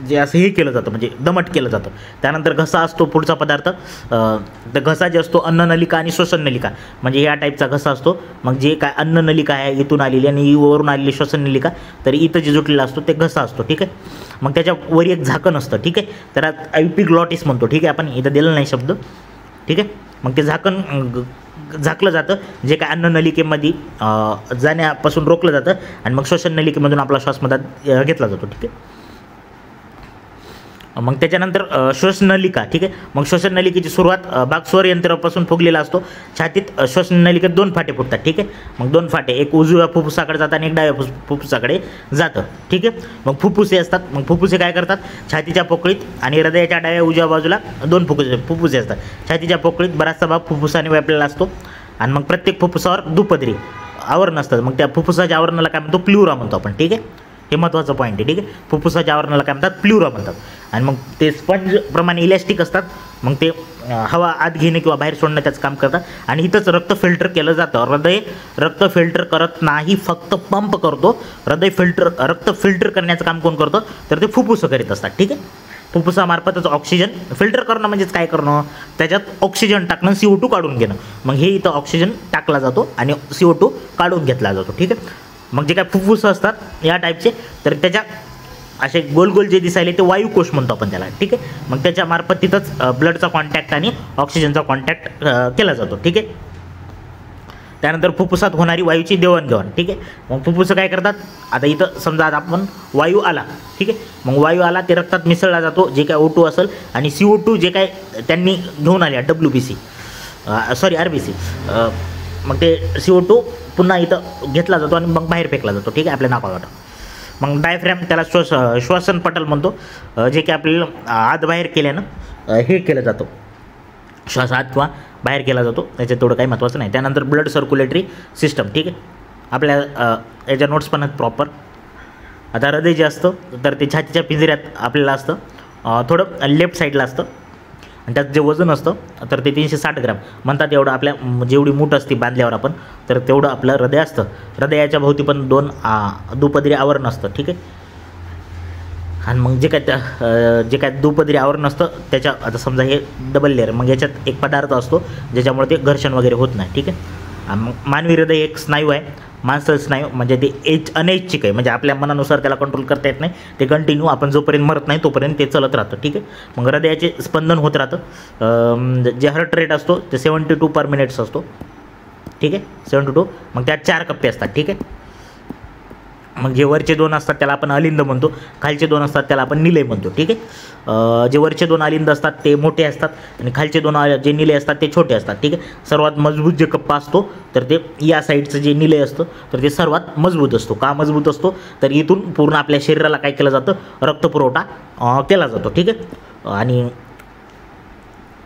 जे असं हे केलं जातं, म्हणजे दमट केलं जातं. त्यानंतर घसा असतो पुढचा पदार्थ. तर घसा जे असतो अन्ननलिका आणि श्वसन नलिका, म्हणजे या टाईपचा घसा असतो. मग जे काय अन्ननलिका आहे इथून आलेली आणि वरून आलेली श्वसन नलिका, तर इथं जे जुटलेला असतो ते घसा असतो. ठीक आहे. मग त्याच्यावर एक झाकण असतं. ठीक आहे. त्याला एपिग्लॉटिस म्हणतो. ठीक आहे. आपण इथं दिलं नाही शब्द. ठीक आहे. मग ते झाकण झाकलं जातं, जे काय अन्ननलिकेमध्ये जाण्यापासून रोखलं जातं आणि मग श्वसन नलिकेमधून आपला श्वास मधात घेतला जातो. ठीक आहे. मग त्याच्यानंतर श्वसनलिका, ठीक आहे. मग श्वसननलिकेची सुरुवात भाग स्वर यंत्रापासून फुगलेला असतो. छातीत श्वसननलिकेत 2 फाटे फुटतात, ठीक आहे. मग 2 फाटे, एक उजव्या फुफ्फुसाकडे जातं आणि एक डाव्या फुफ्फुसाकडे जातं, ठीक आहे. मग फुफ्फुसे असतात. मग फुफ्फुसे काय करतात, छातीच्या पोकळीत आणि हृदयाच्या डाव्या उजव्या बाजूला 2 फुफ्फुसे असतात. छातीच्या पोकळीत बराचसा भाग फुफ्फुसाने व्यापलेला असतो आणि मग प्रत्येक फुफ्फुसावर दुपदरी आवरण असतं. मग त्या फुफ्फुसाच्या आवरणाला काय म्हणतो, प्ल्युरा म्हणतो आपण, ठीक आहे. हे महत्त्वाचं पॉईंट आहे, ठीक आहे. फुफ्फुसाच्या आवरणाला काय म्हणतात, प्ल्युरा म्हणतात. आणि मग ते स्पंज प्रमाणे इलॅस्टिक असतात. मग ते हवा आत घेणे किंवा बाहेर सोडणं त्याचं काम करतात. आणि इथंच रक्त फिल्टर केलं जातं. हृदय रक्त फिल्टर करत नाही, फक्त पंप करतो. रक्त फिल्टर करण्याचं काम कोण करतं, तर ते फुफ्फुसं करीत असतात, ठीक आहे. फुफ्फुसामार्फतच ऑक्सिजन फिल्टर करणं म्हणजेच काय करणं, त्याच्यात ऑक्सिजन टाकणं, CO2 काढून घेणं. मग हे इथं ऑक्सिजन टाकला जातो आणि CO2 काढून घेतला जातो, ठीक आहे. मग जे काय फुफ्फुसं असतात या टाईपचे, तर त्याच्या असे गोल गोल जे दिसायले ते वायुकोश म्हणतो आपण त्याला, ठीक आहे. मग त्याच्यामार्फत तिथंच ब्लडचा कॉन्टॅक्ट आणि ऑक्सिजनचा कॉन्टॅक्ट केला जातो, ठीक आहे. त्यानंतर फुफ्फुसात होणारी वायूची देवाणघेवाण, ठीक आहे. मग फुफ्फुसं काय करतात, आता इथं समजा आता आपण वायू आला, ठीक आहे. मग वायू आला ते रक्तात मिसळला जातो, जे काय O2 असेल, आणि CO2 जे काय त्यांनी घेऊन आल्या WBC RBC, मग ते CO2 पुन्हा इथं घेतला जातो आणि मग बाहेर फेकला जातो, ठीक आहे, आपल्या नाकावाट. मग डायफ्रॅम त्याला श्वसन पटल म्हणतो, जे की आपल्याला आत बाहेर केल्यानं हे केलं जातं, श्वास आत किंवा बाहेर केला जातो. त्याच्यात तेवढं काही महत्त्वाचं नाही. त्यानंतर ब्लड सर्क्युलेटरी सिस्टम, ठीक आहे. आपल्या याच्या नोट्स पण आहेत प्रॉपर. आता हृदय जे असतं तर ते छातीच्या पिंजऱ्यात आपल्याला असतं, थोडं लेफ्ट साईडला असतं. आणि त्यात जे वजन असतं तर ते 360 ग्रॅम म्हणतात. एवढं आपल्या जेवढी मूठ असते बांधल्यावर आपण, तर तेवढं आपलं हृदय असतं. हृदयाच्या भोवती पण 2 दुपदरी आवरण असतं, ठीक आहे. आणि मग जे काय दुपदरी आवरण असतं त्याच्या, आता समजा हे डबल लेअर, मग याच्यात एक पदार्थ असतो ज्याच्यामुळे ते घर्षण वगैरे होत नाही, ठीक आहे. मग मानवी हृदय एक स्नायू आहे, माणसाचं स्नायू, म्हणजे ते अनैच्छिक आहे, म्हणजे आपल्या मनानुसार त्याला कंट्रोल करता येत नाही. ते कंटिन्यू आपण जोपर्यंत मरत नाही तोपर्यंत ते चालत राहतं, ठीक आहे. मग हृदयाचे स्पंदन होत राहतं. जे हार्ट रेट असतो ते 72 पर मिनिट्स असतो, ठीक आहे, 72. मग त्यात 4 कप्पे असतात, ठीक आहे. मग जे वरचे 2 असतात त्याला आपण अलिंद म्हणतो, खालचे 2 असतात त्याला आपण निलय म्हणतो, ठीक आहे. जे वरचे 2 अलिंद असतात ते मोठे असतात आणि खालचे 2 जे निलय असतात ते छोटे असतात, ठीक आहे. सर्वात मजबूत जे कप्पा असतो तर ते या साईडचं जे निलय असतं तर ते सर्वात मजबूत असतो. का मजबूत असतो, तर इथून पूर्ण आपल्या शरीराला काय केलं जातं, रक्तपुरवठा केला जातो, ठीक आहे. आणि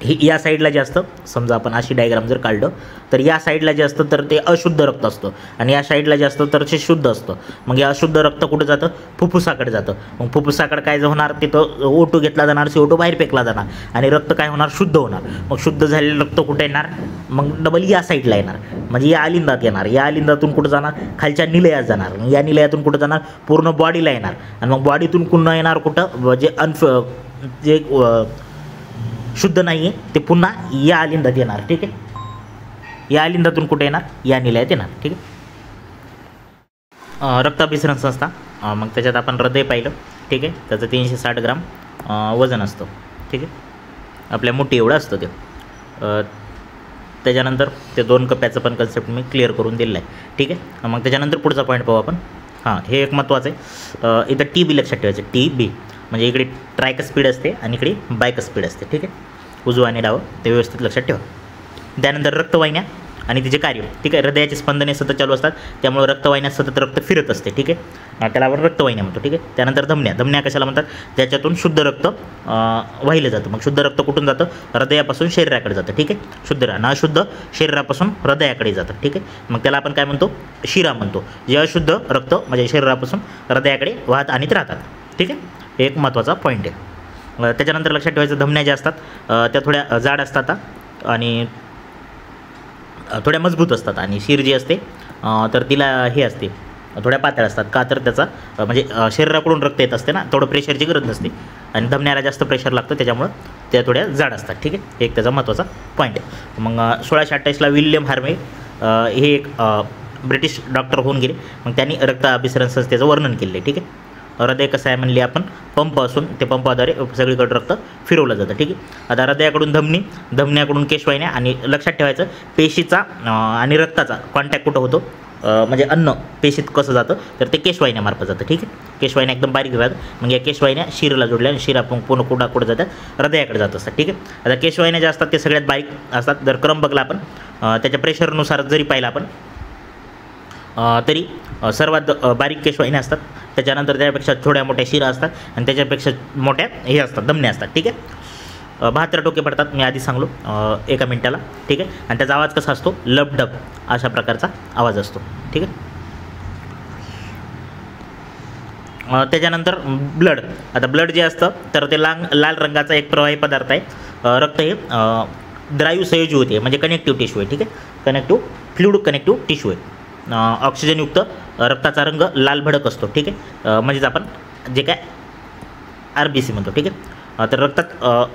हे या साईडला जे असतं, समजा आपण अशी डायग्राम जर काढलं तर या साईडला जे असतं तर ते अशुद्ध रक्त असतं आणि या साईडला जे असतं तर ते शुद्ध असतं. मग या अशुद्ध रक्त कुठं जातं, फुफ्फुसाकडे जातं. मग फुफ्फुसाकडे काय होणार, तिथं O2 घेतला जाणार, CO2 बाहेर फेकला जाणार आणि रक्त काय होणार, शुद्ध होणार. मग शुद्ध झालेलं रक्त कुठे येणार, मग डबल या साईडला येणार, म्हणजे या अलिंदात येणार. या अलिंदातून कुठं जाणार, खालच्या निलयात जाणार. या निलयातून कुठं जाणार, पूर्ण बॉडीला येणार. आणि मग बॉडीतून पुन्हा येणार कुठं, जे शुद्ध नाही आहे ते पुन्हा या अलिंदात येणार, ठीक आहे. या अलिंदातून कुठे येणार, या निलयात येणार, ठीक आहे. रक्ताभिसरण संस्था, मग त्याच्यात आपण हृदय पाहिलं, ठीक आहे. त्याचं 360 ग्राम वजन असतं, ठीक आहे. आपल्या मुठी एवढं असतं ते. त्याच्यानंतर ते 2 कप्प्याचं पण कन्सेप्ट मी क्लिअर करून दिलेलं आहे, ठीक आहे. मग त्याच्यानंतर पुढचा पॉईंट पाहू आपण. हे एक महत्त्वाचं आहे. इथं TB लक्षात ठेवायचं, TB म्हणजे इकडे ट्रायकस्पीड असते आणि इकडे बायकस्पीड असते, ठीक आहे. उजवं आणि डावं ते व्यवस्थित लक्षात ठेवा. त्यानंतर रक्तवाहिन्या आणि तिचे कार्य, ठीक आहे. हृदयाचे स्पंदने सतत चालू असतात, त्यामुळे रक्तवाहिन्यात सतत रक्त फिरत असते, ठीक आहे. त्याला आपण रक्तवाहिन्या म्हणतो, ठीक आहे. त्यानंतर धमन्या कशाला म्हणतात, त्याच्यातून शुद्ध रक्त वाहिलं जातं. मग शुद्ध रक्त कुठून जातं, हृदयापासून शरीराकडे जातं, ठीक आहे. शुद्ध आणि अशुद्ध शरीरापासून हृदयाकडे जातं, ठीक आहे. मग त्याला आपण काय म्हणतो, शिरा म्हणतो. जे अशुद्ध रक्त म्हणजे शरीरापासून हृदयाकडे वाहत आणत राहतात, ठीक आहे. हे एक महत्त्वाचा पॉईंट आहे. त्याच्यानंतर लक्षात ठेवायचं, धमन्या ज्या असतात त्या थोड्या जाड असतात आणि थोड्या मजबूत असतात. आणि शिर जी असते तर तिला हे असते, थोड्या पातळ असतात. का तर त्याचा म्हणजे शरीराकडून रक्त येत असते ना, थोडं प्रेशरची गरज नसते. आणि धमन्याला जास्त प्रेशर लागतं, त्याच्यामुळं त्या थोड्या जाड असतात, ठीक आहे. एक त्याचा महत्त्वाचा पॉईंट आहे. मग 1628ला विल्यम हार्वे हे एक ब्रिटिश डॉक्टर होऊन गेले. मग त्यांनी रक्ताभिसरण संस्थेचं वर्णन केलं आहे, ठीक आहे. हृदय कसं आहे म्हणले आपण, पंप असून ते पंपाद्वारे सगळीकडे रक्त फिरवलं जातं, ठीक आहे. आता हृदयाकडून धमन्याकडून केशवाहिन्या. आणि लक्षात ठेवायचं, पेशीचा आणि रक्ताचा कॉन्टॅक्ट कुठं होतो, म्हणजे अन्न पेशीत कसं जातं तर ते केशवाहिन्यामार्फत जातं. ठीक आहे, केशवाहिन्या एकदम बारीक राहतात. मग या केशवाहिन्या शिराला जोडल्या आणि शिरा पूर्ण कुठं जातात, हृदयाकडे जात असतात. ठीक आहे, आता केशवाहिन्या ज्या असतात ते सगळ्यात बारीक असतात. जर क्रम बघला आपण त्याच्या प्रेशरनुसार जरी पाहिला आपण तरी सर्वात बारीक केशवाहिन्या असतात. त्याच्यानंतर त्यापेक्षा थोड्या मोठ्या शिरा असतात आणि त्याच्यापेक्षा मोठ्या हे असतात, धमन्या असतात. ठीक आहे, 72 टोके पडतात मी आधी सांगलो एका मिनिटाला. ठीक आहे, आणि त्याचा आवाज कसा असतो, लबडब अशा प्रकारचा आवाज असतो. ठीक आहे, त्याच्यानंतर ब्लड. आता ब्लड जे असतं तर ते लाल रंगाचा एक प्रवाही पदार्थ आहे. रक्त हे द्रायू संयोजी होते म्हणजे कनेक्टिव्ह टिश्यू आहे. ठीक आहे, कनेक्टिव्ह टिश्यू आहे. ऑक्सिजनयुक्त रक्ताचा रंग लाल भडक असतो. ठीक आहे, म्हणजेच आपण जे काय RBC म्हणतो. ठीक आहे, तर रक्तात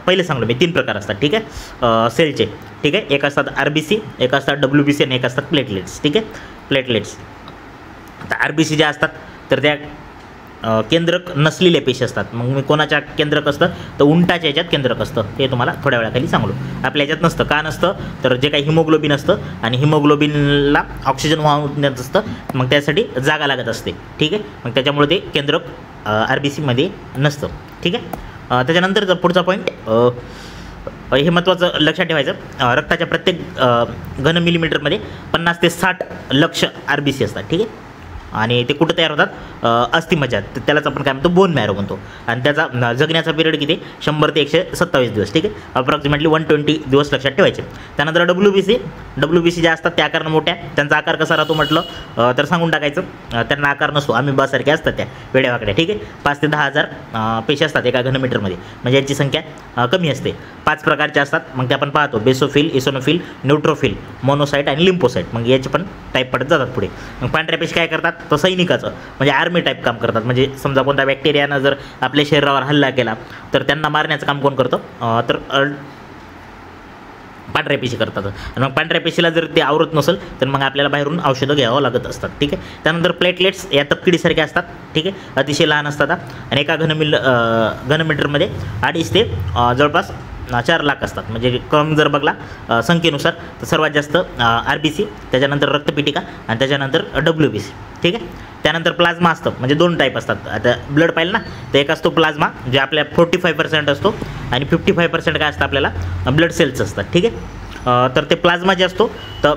पहिले सांगलो मी 3 प्रकार असतात. ठीक आहे, सेलचे. ठीक आहे, एक असतात RBC, एक असतात WBC आणि एक असतात प्लेटलेट्स. ठीक आहे, प्लेटलेट्स. आता RBC ज्या असतात तर त्या केंद्रक नसलेल्या पेशी असतात. मग मी कोणाच्या केंद्रक असतं तर उंटाच्या याच्यात केंद्रक असतं, हे तुम्हाला थोड्या वेळाखाली सांगलो. आपल्या याच्यात नसतं. का नसतं तर जे काही हिमोग्लोबिन असतं आणि हिमोग्लोबिनला ऑक्सिजन वाहून नेत असतं, मग त्यासाठी जागा लागत असते. ठीक आहे, मग त्याच्यामुळे ते केंद्रक RBC मध्ये नसतं. ठीक आहे, त्याच्यानंतर पुढचा पॉईंट हे महत्त्वाचं लक्षात ठेवायचं, रक्ताच्या प्रत्येक घन मिलीमीटरमध्ये 50 ते 60 लक्ष RBC असतात. ठीक आहे, आणि ते कुठं तयार होतात, अस्थिमज्जात. त्यालाच आपण काय म्हणतो, बोन मॅरो म्हणतो. आणि त्याचा जगण्याचा पिरियड किती, 100 ते 127 दिवस. ठीक आहे, अप्रॉक्सिमेटली 120 दिवस लक्षात ठेवायचे. त्यानंतर WBC ज्या असतात त्या आकारानं मोठ्या. त्यांचा आकार कसा राहतो म्हटलं तर सांगून टाकायचं, त्यांना आकार नसतो, अमिबासारख्या असतात त्या वेड्यावाकड्या. ठीक आहे, 5 ते 10 हजार पेशी असतात एका घनमीटरमध्ये, म्हणजे यांची संख्या कमी असते. 5 प्रकारच्या असतात. मग ते आपण पाहतो, बेसोफिल, इसोनोफिल, न्यूट्रोफिल, मोनोसाईट आणि लिम्फोसाईट. मग याचे पण टाईप पडत जातात पुढे. मग पांढऱ्या पेशी काय करतात तर सैनिकाचं म्हणजे आर्मी टाईप काम करतात. म्हणजे समजा कोणत्या बॅक्टेरियानं जर आपल्या शरीरावर हल्ला केला तर त्यांना मारण्याचं काम कोण करतं तर पांढऱ्या पेशी करतात. आणि मग पांढऱ्या पेशीला जर ते आवरत नसेल तर मग आपल्याला बाहेरून औषधं घ्यावं लागत असतात. ठीक आहे, त्यानंतर प्लेटलेट्स या तपकिडीसारख्या असतात. ठीक आहे, अतिशय लहान असतात आणि एका घनमीटरमध्ये 2.5 ते जवळपास 4 लाख असतात. म्हणजे क्रम जर बघला संख्येनुसार तर सर्वात जास्त RBC, त्याच्यानंतर रक्तपिटिका आणि त्याच्यानंतर WBC. ठीक आहे, त्यानंतर प्लाझ्मा असतं. म्हणजे 2 टाईप असतात. आता ब्लड पाहिलं ना तर एक असतो प्लाझ्मा जे आपल्या 45% असतो आणि 55% काय असतं आपल्याला ब्लड सेल्स असतात. ठीक आहे, तर ते प्लाझ्मा जे असतो तर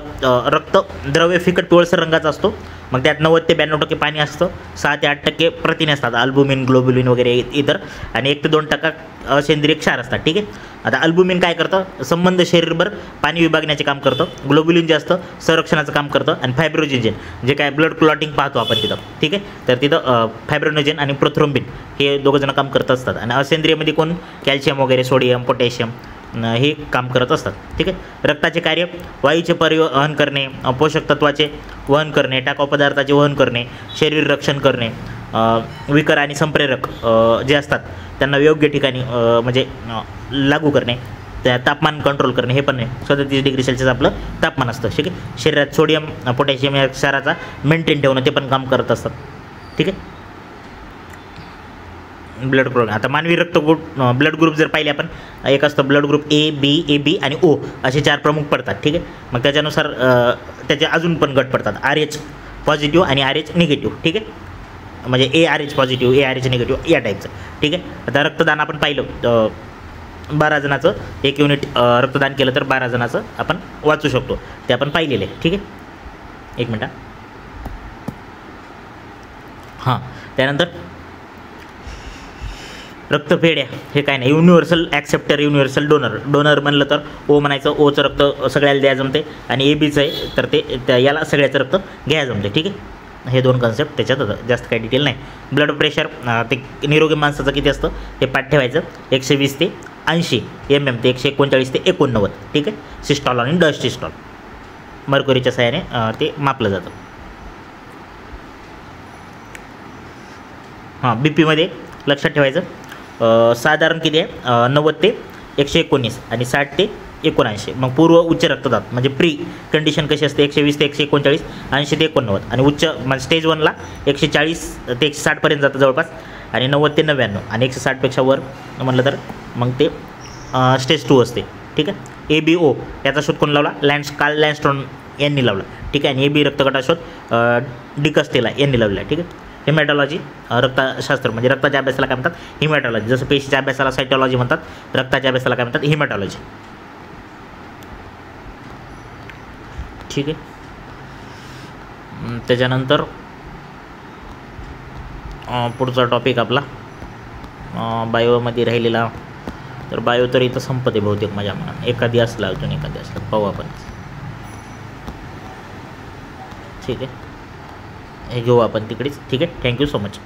रक्त द्रव्य फिकट पिवळसर रंगाचा असतो. मग त्यात 90 ते 92% पाणी असतं. 6 ते 8% प्रथिने असतात, अल्बुमिन, ग्लोबुलिन वगैरे इतर, आणि 1 ते 2% असेंद्रिय क्षार असतात. ठीक आहे, आता अल्बुमिन काय करतं, संबंध शरीरभर पाणी विभागण्याचे काम करतं. ग्लोबुलिन जे असतं संरक्षणाचं काम करतं. आणि फायब्रोजिन जे काय ब्लड क्लॉटिंग पाहतो आपण तिथं. ठीक आहे, तर तिथं फायब्रोनोजेन आणि प्रोथ्रोम्बिन हे दोघंजणं काम करत असतात. आणि असेंद्रियमध्ये कोण, कॅल्शियम वगैरे, सोडियम, पोटॅशियम हे काम करत असतात. ठीक आहे, रक्ताचे कार्य वायूचे परिवहन करणे, पोषक तत्वाचे वहन करणे, टाकाऊ पदार्थाचे वहन करणे, शरीर रक्षण करणे, विकर आणि संप्रेरक जे असतात त्यांना योग्य ठिकाणी म्हणजे लागू करणे, त्या तापमान कंट्रोल करणे, हे पण नाही. 37 डिग्री सेल्सिअस आपलं तापमान असतं. ठीक आहे, शरीरात सोडियम, पोटॅशियम या क्षाराचा मेंटेन ठेवणं ते पण काम करत असतात. ठीक आहे, ब्लड ग्रुप. आता मानवी ब्लड ग्रुप जर पाहिले आपण, एक असतं ब्लड ग्रुप AB आणि O असे 4 प्रमुख पडतात. ठीक आहे, मग त्याच्यानुसार त्याचे अजून पण गट पडतात, RH पॉझिटिव्ह आणि RH निगेटिव्ह. ठीक आहे, म्हणजे ARH पॉझिटिव्ह, ARH निगेटिव्ह या टाईपचं. ठीक आहे, आता रक्तदान आपण पाहिलं 12 जणाचं 1 युनिट रक्तदान केलं तर 12 जणाचं आपण वाचू शकतो, ते आपण पाहिलेलं आहे. ठीक आहे, 1 मिनटं. हां, त्यानंतर रक्तपेढ्या हे काय नाही, युनिव्हर्सल ॲक्सेप्टर, युनिव्हर्सल डोनर म्हणलं तर O म्हणायचं. Oचं रक्त सगळ्याला द्यायला जमते आणि ABचं आहे तर ते याला सगळ्याचं रक्त घ्यायला जमते. ठीक आहे, हे 2 कन्सेप्ट त्याच्यात होतं, जास्त काही डिटेल नाही. ब्लड प्रेशर ते निरोगी माणसाचं किती असतं ते पाठ ठेवायचं, 120 ते 80 mm ते 139 ते 89. ठीक आहे, सिस्टॉल आणि डस्टिस्टॉल मर्क्युरीच्या सहाय्याने ते मापलं जातं. हां, BP लक्षात ठेवायचं, साधारण किती आहे 90 ते 119 आणि 60 ते 79. मग पूर्व उच्च रक्तदाब म्हणजे प्री कंडिशन कशी असते, 120 ते 139, 80 ते 89. आणि उच्च म्हणजे स्टेज 1ला 140 ते 160पर्यंत जातं जवळपास, आणि 90 ते 99, आणि 160पेक्षा वर म्हणलं तर मग ते स्टेज 2 असते. ठीक आहे, ABO याचा शोध कोण लावला, कार्ल लँडस्ट्रॉम यांनी लावला, ठीक आहे. आणि AB रक्तगटाशोध डिकस्टेला यांनी लावलेला आहे, ठीक आहे. हिमॅटॉलॉजी रक्तशास्त्र म्हणजे रक्ताच्या अभ्यासाला काय म्हणतात, हिमॅटॉलॉजी. जसं पेशीच्या अभ्यासाला सायटॉलॉजी म्हणतात, रक्ताच्या अभ्यासाला काय म्हणतात, हिमॅटॉलॉजी, ठीक आहे. त्याच्यानंतर पुढचा टॉपिक आपला बायोमध्ये राहिलेला, तर बायो तर इथं संपते बहुतेक माझ्या मनात. एखादी असला अजून एखादी असला पाहू आपण, ठीक आहे. हे घेऊ आपण तिकडेच, ठीक आहे. Thank you so much.